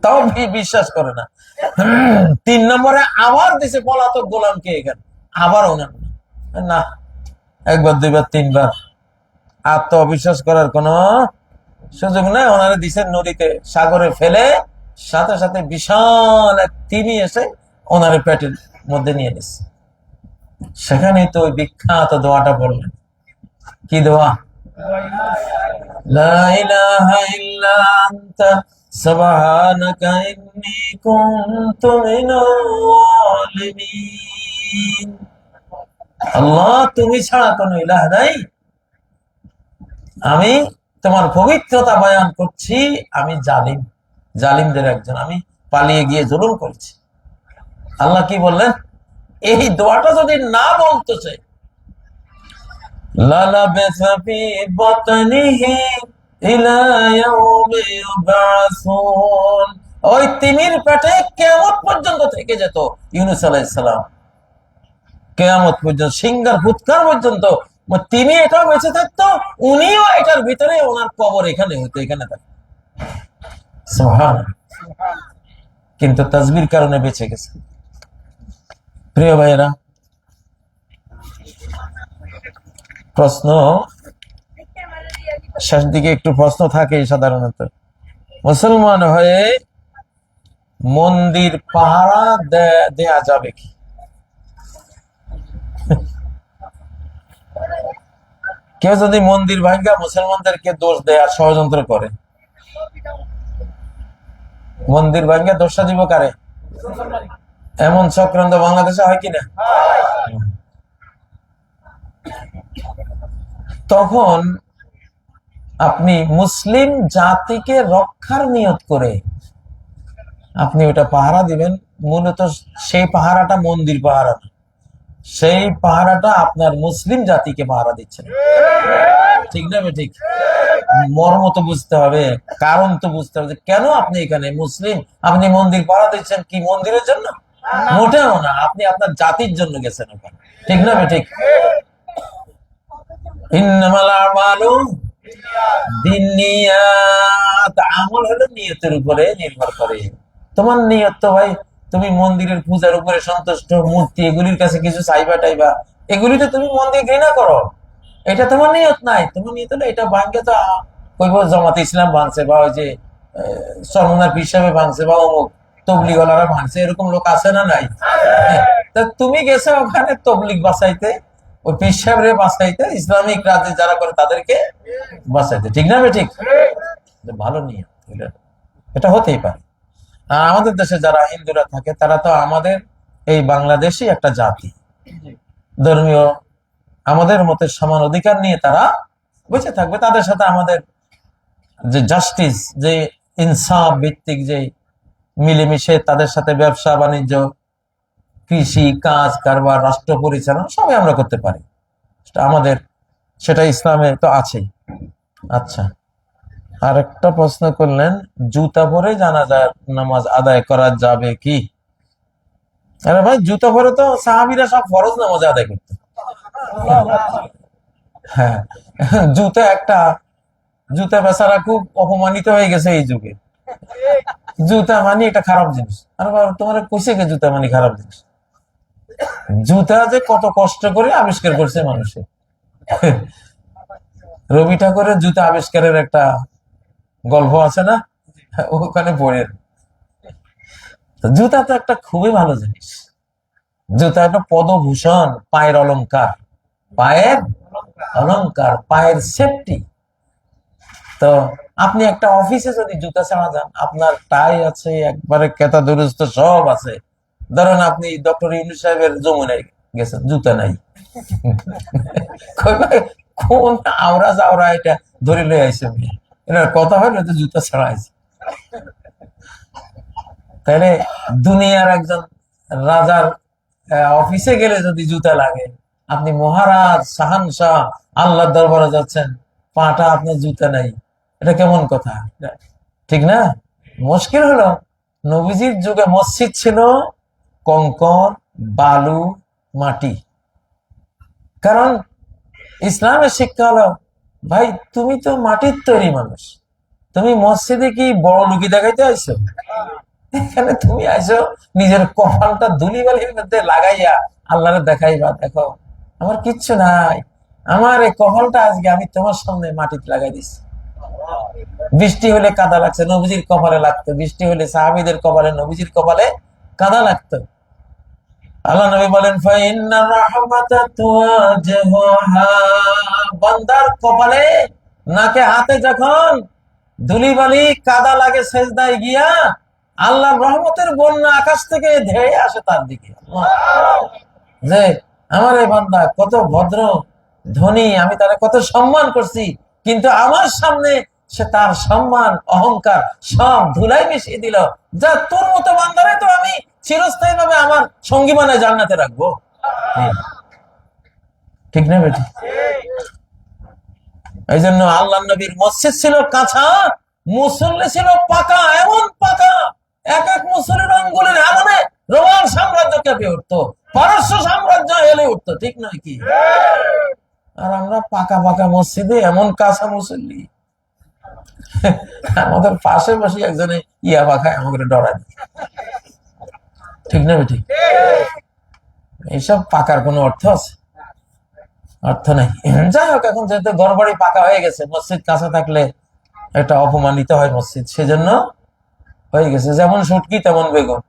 তাও বিশ্বাস করে না। 3 নম্বরে আবার দিছে পলাতক গোলামকে, এখানে আবার ওনার নাম। না, একবার দুইবার তিনবার, আর তো অবিশ্বাস করার কোন সুযোগ নেই। ওনারা দিছে নদীতে, সাগরে ফেলে, সাথে সাথে বিশাল এক তিমি এসে ওনারে পেটের মধ্যে নিয়ে গেছে। সেখানে তো ওই বিখ্যাত দোয়াটা বললেন। কি দোয়া? লা ইলাহা ইল্লা আনতা সুবহানাকা ইন্নী কুনতু মিনাল যালিমিন। আল্লাহ, তুমি ছাড়া কোনো ইলাহ নাই, আমি তোমার পবিত্রতা বয়ান করছি, আমি জালিম, জালিমদের একজন, আমি পালিয়ে গিয়ে জুলুম করেছি। আল্লাহ কি বললেন? এই দোয়াটা যদি না বলতো সে, লালাবিসা ফি বাতনিহি ইলা ইয়াউমি ইউবআসুন, ওই তিমির পেটে কিয়ামত পর্যন্ত থেকে যেত ইউনূস আলাইহিস সালাম। কিয়ামত পর্যন্ত, সিংহার ফুৎকার পর্যন্ত তিনি এটাও বেঁচে থাকতো, উনিও এটার ভিতরে, ওনার কবর এখানে হতো, এখানে থাকতো। সুবহানাল্লাহ। কিন্তু তাসবির কারণে বেঁচে গেছে। প্রিয় ভাইয়েরা, প্রশ্ন শেষ দিকে একটু প্রশ্ন থাকে সাধারণত, মুসলমান হয়ে মন্দির পাহারা দেয়া যাবে কি? কেউ যদি মন্দির ভাঙ্গা মুসলমানদেরকে দোষ দেয় আর ষড়যন্ত্র করে, মন্দির ভাঙ্গা দোষটা দিব কারে? এমন চক্রান্ত বাংলাদেশে হয় কিনা? তখন আপনি মুসলিম জাতিকে রক্ষার নিয়ত করে আপনি ওটা পাহারা দিবেন। মূলত সেই পাহারাটা মন্দির পাহারা না, সেই পাহারাটা আপনার মুসলিম জাতিকে পাহারা দিচ্ছেন। ঠিক না? ঠিক। মর্ম তো বুঝতে হবে, কারণ তো বুঝতে হবে, কেন আপনি এখানে মুসলিম, আপনি মন্দির পাহারা দিচ্ছেন কি মন্দিরের জন্য? মোটেও না, আপনি আপনার জাতির জন্য গেছেন ওখানে। ঠিক না? ঠিক। ইন্নামাল আমালু বিন্নিয়াত, আমল হলো নিয়তের উপরে নির্ভর করে। তোমার নিয়ত তো ভাই, তুমি মন্দিরের পূজার উপরে সন্তুষ্ট, মূর্তি এগুলির কাছে কিছু চাইবা টাইবা, এগুলি তো তুমি মন দিয়ে ঘৃণা করো, এটা তোমার নিয়ত নাই। তোমার নিয়ত হলো এটা ভাঙ্গে তো কইব জামাতে ইসলাম ভাঙছে, বা ওই যে চরমনার পীর সাহেব ভাঙছে, বা অমুক তবলিগওয়ালারা ভাঙছে, এরকম লোক আছে না নাই? তা তুমি গেছো ওখানে তবলিগ বাঁচাইতে, ওই পীর সাহেবরে বাঁচাইতে, ইসলামিক রাজ্যে যারা করে তাদেরকে বাঁচাইতে। ঠিক না? ঠিক। ভালো নিয়ত, এটা হতেই পারে। আমাদের দেশে যারা হিন্দুরা থাকে তারা তো আমাদের এই বাংলাদেশই একটা জাতি, ধর্মীয় আমাদের মতে সমান অধিকার নিয়ে তারা বেঁচে থাকবে। তাদের সাথে আমাদের যে জাস্টিস, যে ইনসাফ ভিত্তিক যে মিলেমিশে তাদের সাথে ব্যবসা বাণিজ্য, কৃষি কাজ কারবার, রাষ্ট্র পরিচালনা সবই আমরা করতে পারি, আমাদের সেটা ইসলামে তো আছেই। আচ্ছা, আর একটা প্রশ্ন করলেন, জুতা পরে জানাজার নামাজ আদায় করা যাবে কি? আরে ভাই, জুতা পরে তো সাহাবীরা সব ফরজ নামাজ আদায় করত। হ্যাঁ, জুতা বেচারা খুব অপমানিত হয়ে গেছে এই যুগে। জুতা মানে এটা খারাপ জিনিস। আর তোমার কইছে কে জুতা মানে খারাপ জিনিস? জুতা যে কত কষ্ট করে আবিষ্কার করছে মানুষে। রবি ঠাকুরের জুতা আবিষ্কারের একটা গল্প আছে না, ওখানে পড়ে। জুতা তো একটা খুবই ভালো জিনিস। জুতা একটা পদভূষণ, পায়ের অলংকার, পায়ের অলংকার, পায়ের সেফটি। তো আপনি একটা অফিসে যদি জুতা ছাড়া যান, আপনার টাই আছে, একবারে কেতা দুরুস্ত সব আছে, ধরেন আপনি ডক্টর ইউনূস সাহেবের যমুনায় গেছেন, জুতা নাই, কোন আওরা যাওরা এটা ধরে লয়ে আইছে, এটার কথা হলো তো জুতা ছাড়া আইছে। তাহলে দুনিয়ার একজন রাজার অফিসে গেলে যদি জুতা লাগে, আপনি মহারাজ শাহানশাহ আল্লাহর দরবারে যাচ্ছেন, পাটা আপনার জুতা নাই, এটা কেমন কথা? ঠিক না? মুশকিল হলো, নবীজির যুগে মসজিদ ছিল কঙ্কর, বালু, মাটি। কারণ ইসলামের শিক্ষা হলো, ভাই তুমি তো মাটির তৈরি মানুষ, তুমি মসজিদে কি বড় লুকি দেখাইতে আইছো? এখানে তুমি আইছো নিজের কপালটা ধুলিবালির মধ্যে লাগাইয়া আল্লাহরে দেখাইবা, দেখো আমার কিচ্ছু নাই, আমার এই কপালটা আজকে আমি তোমার সামনে মাটিতে লাগাই দিছি। বৃষ্টি হলে কাদা লাগছে, নবীজির কপালে লাগতো। বৃষ্টি হলে সাহাবীদের কপালে, নবীজির কপালে কাদা লাগতো। আল্লাহ নবী বলেন, ফাইন্না রাহমাতা তুওয়াজিহুহা, বান্দার কপালে নাকে হাতে যখন ধুলিবালি কাদা লাগে, সেজদায় গিয়া আল্লাহর রহমতের বন্যা আকাশ থেকে ধেয়ে আসে তার দিকে, যে আমার এই বান্দা কত ভদ্র ধনী, আমি তারা কত সম্মান করছি, কিন্তু আমার সামনে সে তার সম্মান অহংকার সব ধুলাই মিশিয়ে দিল। যা, তোর মতো বান্দারে তো আমি চিরস্থায়ী ভাবে আমার সঙ্গী বানায় জান্নাতে রাখবো। ঠিক না বেটি? এই জন্য আল্লাহ নবীর মসজিদ ছিল কাঁচা, মুসল্লি ছিল পাকা, এমন পাকা এক এক মুসল্লির আঙ্গুলের আগুনে রোমান সাম্রাজ্য কেঁপে উঠতো, পারস্য সাম্রাজ্য হেলে উঠতো। ঠিক নয় কি? আর আমরা পাকা পাকা মসজিদে এমন কাঁচা মুসল্লি, আমাদের পাশে বসে একজনে ইয়াবা খায়, আমাকে ডরায়। ঠিক না বেটি? এইসব পাকার কোনো অর্থ আছে? অর্থ নেই। যাই হোক, এখন যেহেতু ঘর বাড়ি পাকা হয়ে গেছে, মসজিদ কাছে থাকলে একটা অপমানিত হয় মসজিদ, সেজন্য হয়ে গেছে যেমন সুটকি তেমন বেগুন,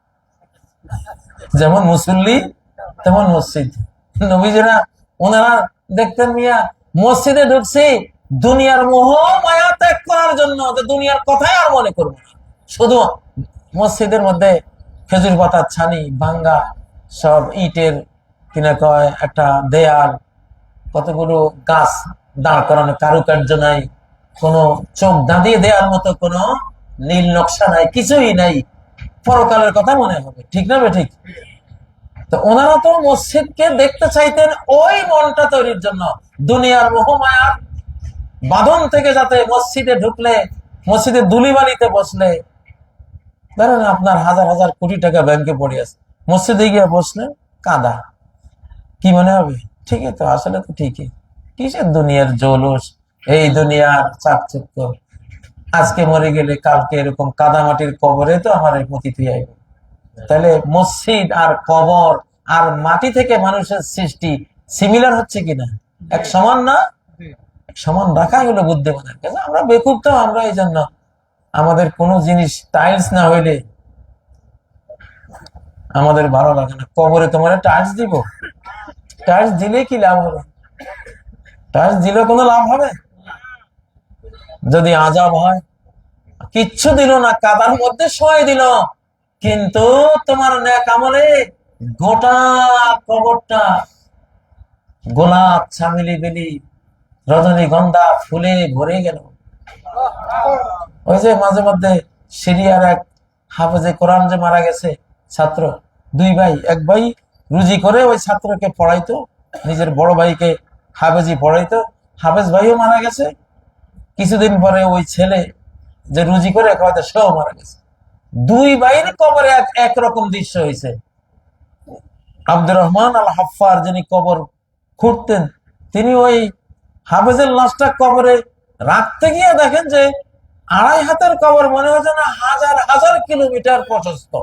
যেমন মুসল্লি তেমন মসজিদ। নবীজিরা ওনারা দেখতেন মিয়া মসজিদে ঢুকছি দুনিয়ার মোহ মায়া ত্যাগ করার জন্য, যে দুনিয়ার কথাই আর মনে করবো না, শুধু মসজিদের মধ্যে খেজুর পাতার ছানি ভাঙ্গা সব ইটের কিনা কয় একটা দেয়াল, কতগুলো গাছ দাঁড় করানো, কারুকার্য নাই, কোনো চোখ দাঁড়িয়ে দেওয়ার মতো কোনো নীল নকশা নাই, কিছুই নাই, পরকালের কথা মনে হবে, ঠিক না ঠিক? তো ওনারা তো মসজিদকে দেখতে চাইতেন ওই মনটা তৈরির জন্য, দুনিয়ার মোহমায়ার বাঁধন থেকে যাতে মসজিদে ঢুকলে, মসজিদে দুলিবালিতে বসলে, ধরেন আপনার হাজার হাজার কোটি টাকা ব্যাংকে পড়ে আছে, মসজিদে গিয়ে বসলে কাদা, কি মনে হবে? ঠিকই তো, আসলে তো ঠিকই, কিসের দুনিয়ার জৌলুস, এই দুনিয়ার চাকচিক্য, আজকে মরে গেলে কালকে এরকম কাদামাটির কবরে তো আমার এই পতিত হয়ে যাবে। তাহলে মসজিদ আর কবর আর মাটি থেকে মানুষের সৃষ্টি সিমিলার হচ্ছে কিনা, এক সমান না? সমান রাখা হলো বুদ্ধিমানের কাছে। আমরা বেকুব তো, আমরা এই জন্য আমাদের কোনো জিনিস টাইলস না হইলে আমাদের ভালো লাগে না। কবরে তোমার টাইলস দিব? টাইলস দিলে কি লাভ হবে? টাইলস দিলে কোনো লাভ হবে? যদি আজাব হয়, কিচ্ছু দিল না, কাদার মধ্যে শোয়াই দিল, কিন্তু তোমার নেক আমলে গোটা কবরটা গোলাপ চামেলি বেলি রজনীগন্ধা ফুলে ভরে গেল। ওই যে মাঝে মধ্যে সিরিয়ার এক হাফেজে কোরআন যে মারা গেছে ছাত্র, দুই ভাই, এক ভাই রুজি করে ওই ছাত্রকে পড়াইতো, নিজের বড় ভাইকে হাফেজি পড়াইতো, হাফেজ ভাইও মারা গেছে, কিছুদিন পরে ওই ছেলে যে রুজি করে হয়তো সেও মারা গেছে, দুই ভাইয়ের কবরে একরকম দৃশ্য হয়েছে। আব্দুর রহমান আল হাফার যিনি কবর খুঁড়তেন, তিনি ওই হাফেজের লাশটা কবরে রাখতে গিয়ে দেখেন যে 2.5 হাতের কবর মনে হচ্ছে না হাজার হাজার কিলোমিটার প্রশস্ত,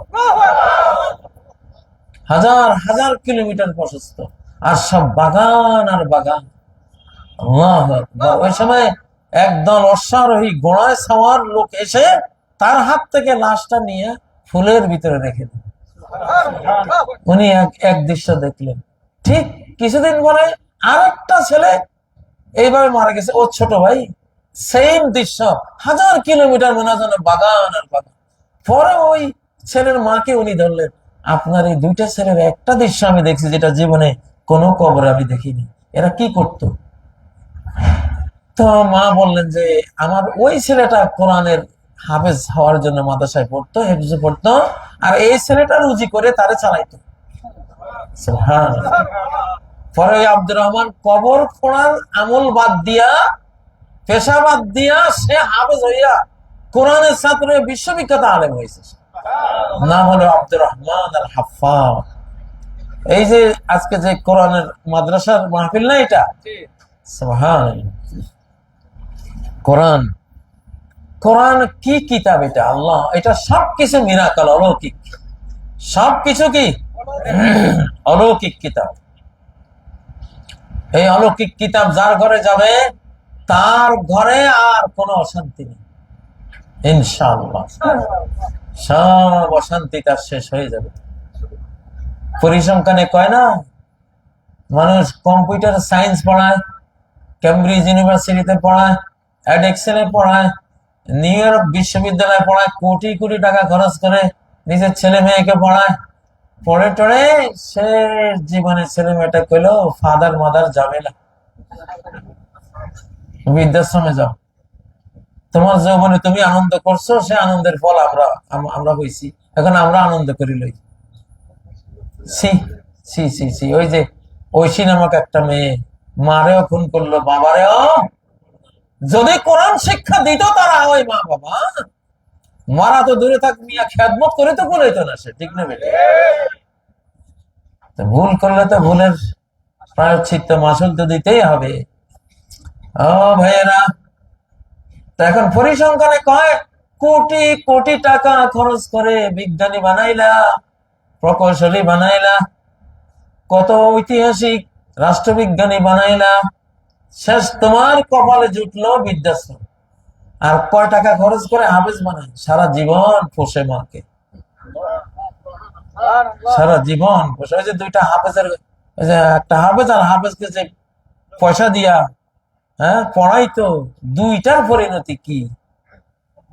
হাজার হাজার কিলোমিটার প্রশস্ত, আর সব বাগান আর বাগান। আল্লাহু আকবার। ওই সময় একদল অশ্বারোহী ঘোড়ায় সাওয়ার লোক এসে তার হাত থেকে লাশটা নিয়ে ফুলের ভিতরে রেখে দিল। উনি এক দৃশ্য দেখলেন। ঠিক কিছুদিন পরে আরেকটা ছেলে এইভাবে মারা গেছে, ও ছোট ভাই, সেম দৃশ্য, হাজার কিলোমিটার মনে হয় বাগান আর বাগান। পরে ওই ছেলের মাকে উনি ধরলেন, আপনার এই দুইটা ছেলের একটা দৃশ্য আমি দেখছি যেটা জীবনে কোনো কবরে আমি দেখিনি, এরা কি করতো? তো মা বললেন যে আমার ওই ছেলেটা কোরআনের হাফেজ হওয়ার জন্য মাদ্রাসায় পড়তো, হেফজে পড়তো, আর এই ছেলেটা রুজি করে তারে চালাইতো। সুবহানাল্লাহ। পরে ওই আব্দুর রহমান কবর খোঁড়ার আমল বাদ দিয়া, পেশা বাদ দিয়া, সে হাফেজ হইয়া কোরআনের ছাত্র বিশ্ববিখ্যাত আলেম হয়েছে। নাম হলো আব্দুর রহমান আল হাফফার। এই যে আজকে যে কোরআনের মাদ্রাসার মাহফিল না এটা, সুবহানাল্লাহ। কোরআন, কোরআন কি কিতাব এটা, আল্লাহ, এটা সবকিছু মিরাকল, অলৌকিক, সবকিছু কি অলৌকিক কিতাব। এই অলৌকিক কিতাব যার ঘরে যাবে তার ঘরে আর কোনো অশান্তি নেই ইনশাআল্লাহ, সব অশান্তি তার শেষ হয়ে যাবে। পরিসংখ্যানে কয় না, মানুষ কম্পিউটার সায়েন্স পড়ায়, কেমব্রিজ ইউনিভার্সিটিতে পড়ায়, এডেক্সেলে পড়ায়, নিউ ইয়র্ক বিশ্ববিদ্যালয়ে পড়ায়, কোটি কোটি টাকা খরচ করে নিজের ছেলে মেয়েকে পড়ায়, পড়ে টড়ে সে জীবনে ছেলে মেয়েটা কইলো ফাদার মাদার ঝামেলা, বৃদ্ধাশ্রমে যাও, তোমার যৌবনে তুমি আনন্দ করছো, সে আনন্দের ফল আমরা হইছি, এখন আমরা আনন্দ করি লই। সি সি সি সি। ওই যে ঐশী নামক একটা মেয়ে মারেও খুন করলো, বাবারেও। যদি কোরআন শিক্ষা দিত তারা, ওই মা বাবা মারা তো দূরে থাক, মিয়া খেদমত করে তো বলেতো না সে, ঠিক না বেটা? ভুল করলে তো ভুলের প্রায়শ্চিত্ত মাসুল তো দিতেই হবে। ও ভাইয়েরা, এখন পরিসংখ্যানে কয় কোটি কোটি টাকা খরচ করে বিজ্ঞানী বানাইলা, প্রকৌশলী বানাইলা, কত ঐতিহাসিক রাষ্ট্রবিজ্ঞানী বানাইলাম, শেষ তোমার কপালে জুটলো বৃদ্ধাশ্রম। আর কয় টাকা খরচ করে হাফেজ বানায়, সারা জীবন পোষে মাকে, সারা জীবন পোষে। ওই যে দুইটা হাফেজের, ওই যে একটা হাফেজ আর হাফেজকে যে পয়সা দিয়া পড়াইতো, দুইটার পরিণতি কি?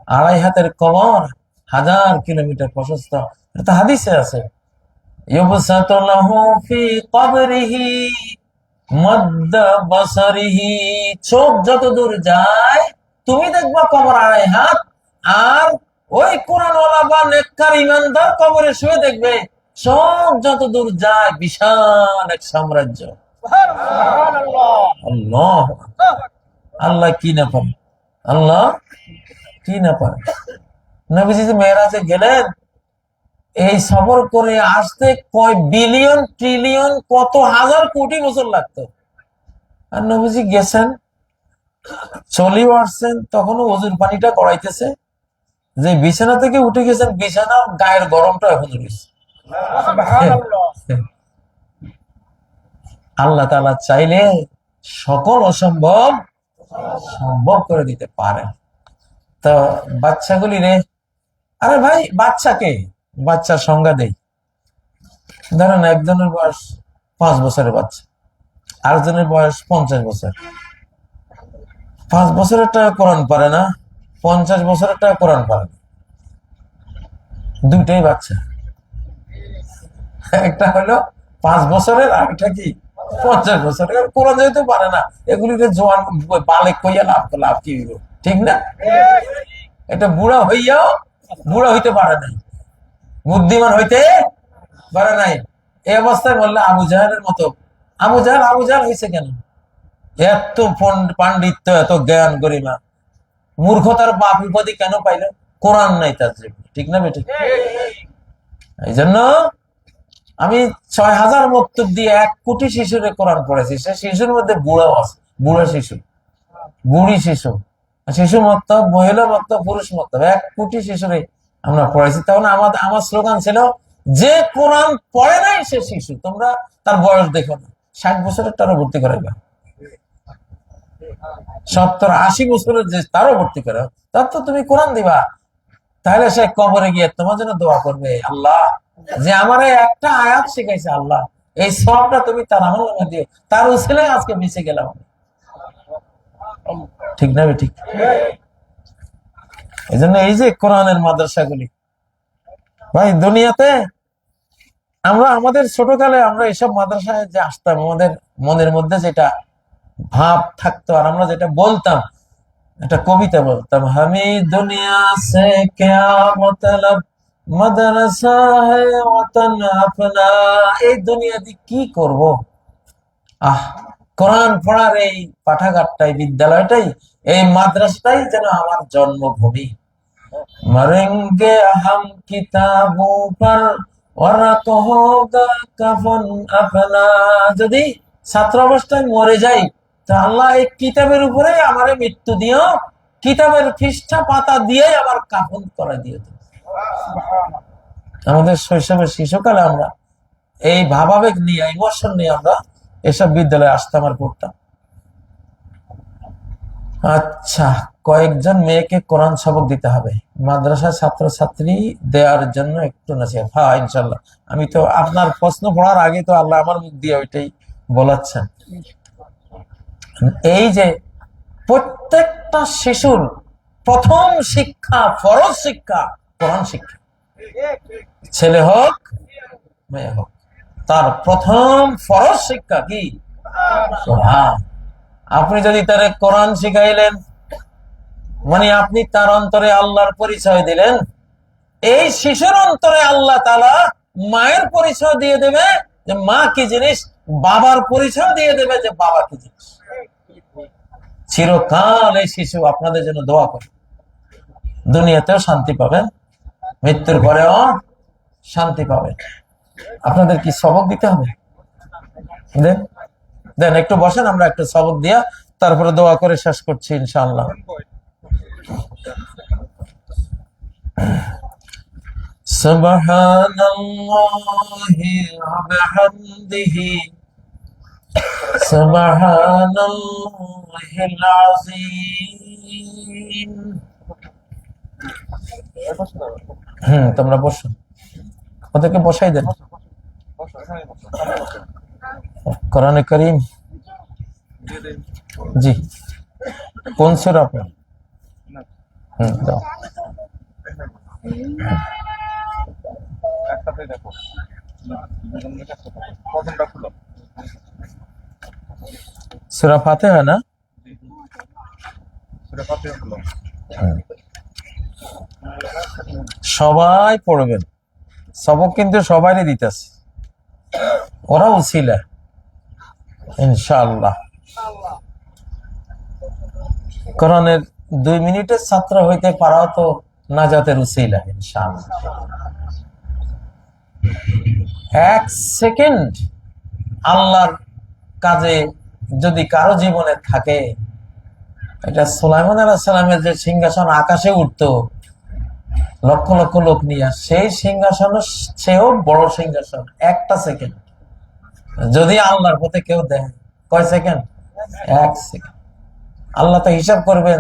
2.5 হাতের কবর, 1000 কিলোমিটার প্রশস্ত। এটা হাদিসে আছে, ইউবসাতু লাহু ফি কবরিহি মাদ্দা বাসারিহি। চোখ যত দূর যায় তুমি দেখবা কবর 2.5 হাত, আর ওই কোরআনওয়ালা বা নেককার ইমানদার কবরে শুয়ে দেখবে চোখ যত দূর যায় বিশাল এক সাম্রাজ্য। আল্লাহ, আল্লাহ কি না পারে, আল্লাহ কি না পারে। নবীজি যে মেরাজে গেলেন, এই সফর করে আসতে কয় বিলিয়ন ট্রিলিয়ন কত হাজার কোটি বছর লাগতো। আর নবীজি গেছেন, চলেও আসছেন, তখনও ওজুর পানিটা গড়াইতেছে। যে বিছানা থেকে উঠে গেছেন, বিছানা গায়ের গরমটা এখন রয়েছে। আল্লাহ তাআলা চাইলে সকল অসম্ভব সম্ভব করে দিতে পারেন। তো বাচ্চাগুলি রে, আরে ভাই বাচ্চাকে, বাচ্চার সংজ্ঞা দেই। ধরেন একজনের বয়স 5 বছরের বাচ্চা, আরেকজনের বয়স 50 বছর। 5 বছরের টাকা কোরআন পারে না, 50 বছরের টাকা কোরআন পারে না, দুইটাই বাচ্চা। একটা হলো 5 বছরের, আর একটা কি 50 বছরের। কোরআন যেহেতু পারে না, এগুলিকে জোয়ান বালেক কইয়া লাভ কি হইব, ঠিক না? এটা বুড়া হইয়াও বুড়া হইতে পারে নাই, বুদ্ধিমান হইতে পারে নাই। এই অবস্থায় বললে আবু জাহেলের মতো। আবু জাহেল হয়েছে কেন? এত পাণ্ডিত্য, এত জ্ঞান গরিমা, মূর্খতার বাপ উপাধি কেন পাইল? কোরআন নাই তার জীবনে, ঠিক না বেঠিক? এই জন্য আমি 6000 মক্তব দিয়ে 1 কোটি শিশুরে কোরআন পড়েছি। সে শিশুর মধ্যে বুড়াও আছে, বুড়া শিশু, বুড়ি শিশু, শিশু মক্তব, মহিলা মক্তব, পুরুষ মক্তব, 1 কোটি শিশুরে আমরা পড়েছি। তখন আমার স্লোগান ছিল, যে কোরআন পড়ে নাই সে শিশু, তোমরা তার বয়স দেখো না, 60 বছরের তারও ভর্তি করাইবা, 70-80 বছরের যে তারও ভর্তি করো, তার তো তুমি কোরআন দিবা। তাহলে সে কবরে গিয়ে তোমার জন্য দোয়া করবে, আল্লাহ যে আমার একটা আয়াত শিখাইছে, আল্লাহ এই সবটা তুমি তার আমল নামে দিও, তার উসিলায় আজকে বেঁচে গেলাম, ঠিক না ঠিক? এই জন্য এই যে কোরআনের মাদ্রাসাগুলি, ভাই দুনিয়াতে আমরা আমাদের ছোটকালে আমরা এইসব মাদ্রাসায় যে আসতাম, আমাদের মনের মধ্যে যেটা ভাব থাকতো, আর আমরা যেটা বলতাম, একটা কবিতা বলতাম, আমি দুনিয়া সে ক্যা মতলব মাদ্রাসা হ্যায় ওয়াতন আপনা। এই দুনিয়া দিয়ে কি করব? কোরআন পড়ার এই পাঠাগারটাই, বিদ্যালয়টাই, এই মাদ্রাসাটাই যেন আমার জন্মভূমি। মরেঙ্গে হাম কিতাবো পর ওয়ারাক হোগা কাফন আপনা। যদি ছাত্র অবস্থায় মরে যাই, তো আল্লাহ এই কিতাবের উপরে আমারে মৃত্যু দিও, কিতাবের পৃষ্ঠা পাতা দিয়ে আমার কাফন করে দিও। আমাদের শৈশবে শিশুকালে আমরা এই ভাবাবেগ নিয়ে, ইমোশন নিয়ে আমরা এসব বিদ্যালয়ে আসতাম আর পড়তাম। আচ্ছা, কয়েকজন মেয়েকে কোরআন সবক দিতে হবে, মাদ্রাসা ছাত্রছাত্রী দেওয়ার জন্য একটু নসিহত। হ্যাঁ ইনশাল্লাহ, আমি তো আপনার প্রশ্ন পড়ার আগে তো আল্লাহ আমার মুখ দিয়ে ওইটাই বলাচ্ছেন। এই যে প্রত্যেকটা শিশুর প্রথম শিক্ষা, ফরজ শিক্ষা কোরআন শিক্ষা, ছেলে হোক মেয়ে হোক, তার প্রথম ফরজ শিক্ষা কি? কোরআন। আপনি যদি তার কোরআন শিখাইলেন, মানে আপনি তার অন্তরে আল্লাহর পরিচয় দিলেন। এই শিশুর অন্তরে আল্লাহ তাআলা মায়ের পরিচয় দিয়ে দেবে যে মা কি জিনিস, বাবার পরিচয় দিয়ে দেবে যে বাবা কি জিনিস। চিরকাল এই শিশু আপনাদের জন্য দোয়া করে, দুনিয়াতেও শান্তি পাবেন, মৃত্যুর পরেও শান্তি পাবেন। আপনাদের কি সবক দিতে হবে? দেন একটু বসেন, আমরা একটা সবক দিয়া তারপরে দোয়া করে শেষ করছি ইনশাআল্লাহ। সুবহানাল্লাহি ওয়া বিহামদিহি সুবহানাল্লাহিল আযীম। তোমরা বসো, ওদেরকে বসাই দেন। কোরআনে কারীম, জি, কোন সূরা আপনার? দাও। সূরা ফাতিহা না? সবাই পড়বেন, সবক কিন্তু সবাইরে দিতেছে, ওরা উছিলা ইনশাআল্লাহ। কোরআনের 2 মিনিটের ছাত্র হইতে পারাও তো নাজাতের উছিলা ইনশাআল্লাহ। 1 সেকেন্ড আল্লাহর কাজে যদি কারো জীবনে থাকে, এটা সুলাইমান আলাইহিস সালামের যে সিংহাসন আকাশে উঠতো লক্ষ লক্ষ লোক নিয়ে, সেই সিংহাসনের চেয়েও বড় সিংহাসন। 1টা সেকেন্ড যদি আল্লাহর পথে কেউ দেয়, কয় সেকেন্ড? 1 সেকেন্ড। আল্লাহ তো হিসাব করবেন,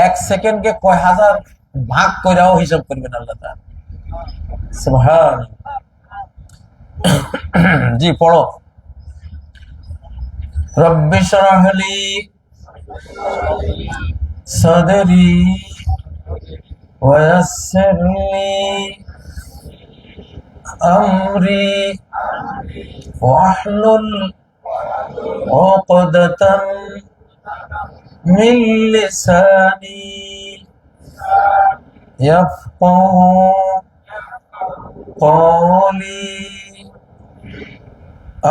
1 সেকেন্ডকে কয় হাজার ভাগ কইরাও হিসাব করবেন আল্লাহ তাআলা। সুবহানাল্লাহ। জি পড়ো। রব্বি শরহ লি সাদরি ওয়া ইয়াসসির লি আমরি ওয়াহলুল উকদাতাম মিন লিসানি ইয়াফকাহু কওলি।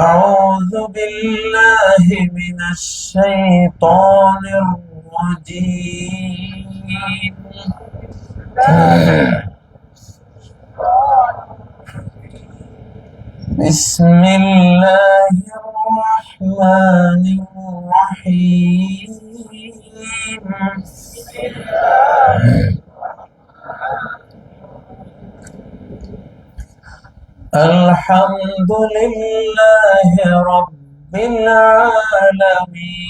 أعوذ بالله من الشيطان الرجيم. بسم الله الرحمن الرحيم. الحمد لله رب العالمين.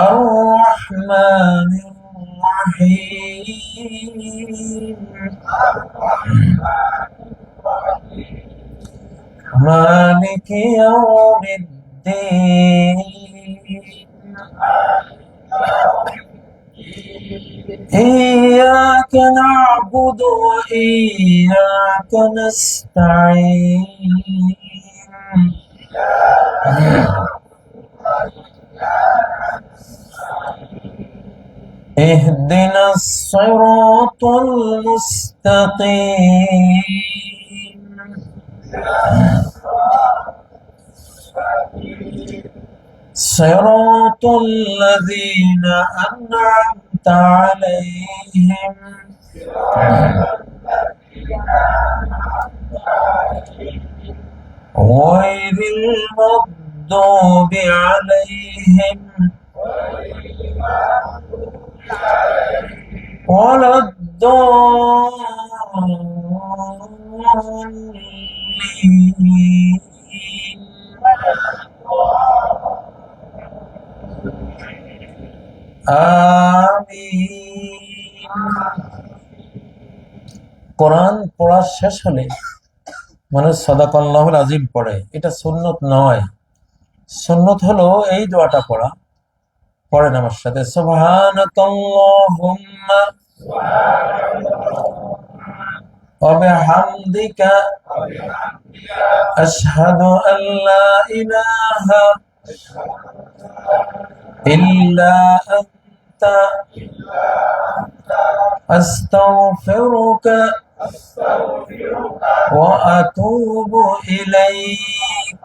الرحمن الرحيم. مالك يوم الدين. إياك نعبد وإياك نستعين. اهدنا الصراط المستقيم. صراط الذين أنعمت عليهم غير المغضوب عليهم ولا الضالين. আমিন। কোরআন পড়া শেষ হলে মানুষ সাদাকাল্লাহুল আযীম পড়ে, এটা সুন্নত নয়। সুন্নত হলো এই দোয়াটা পড়া। পড়েন আমার সাথে, সুবহানাকাল্লাহুম্মা ওয়া বিহামদিকা আশহাদু আল্লা ইলাহা ইল্লা আনতা আস্তাগফিরুকা ওয়া আতুবু ইলাইক।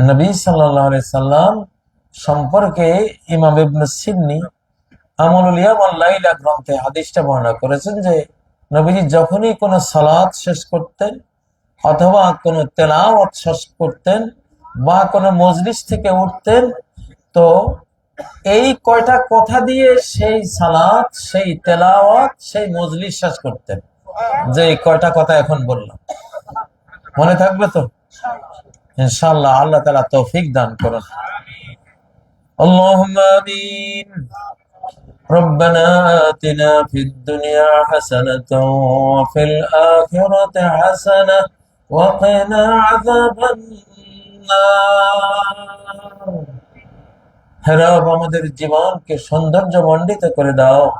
নবী সাল্লাল্লাহু আলাইহি সাল্লাম সম্পর্কে ইমাম ইবনে সিন্নি আমলুল ইয়াম ওয়াল লাইলা গ্রন্থে হাদিসটা বর্ণনা করেছেন যে নবীজি যখনই কোনো সালাত শেষ করতেন অথবা কোনো তেলাওয়াত শেষ করতেন বা কোনো মজলিস থেকে উঠতেন, তো এই কয়টা কথা দিয়ে সেই সালাত, সেই তেলাওয়াত, সেই মজলিস শেষ করতেন। যে এই কয়টা কথা এখন বললাম, মনে থাকবে তো ইনশাআল্লাহ? আল্লাহ তাআলা তৌফিক দান করুন। اللهم آمين. ربنا آتنا في الدنيا حسنة وفي الآخرة حسنة وقنا عذاب النار. হে রব, আমাদের জীবনকে সৌন্দর্য মণ্ডিত করে দাও।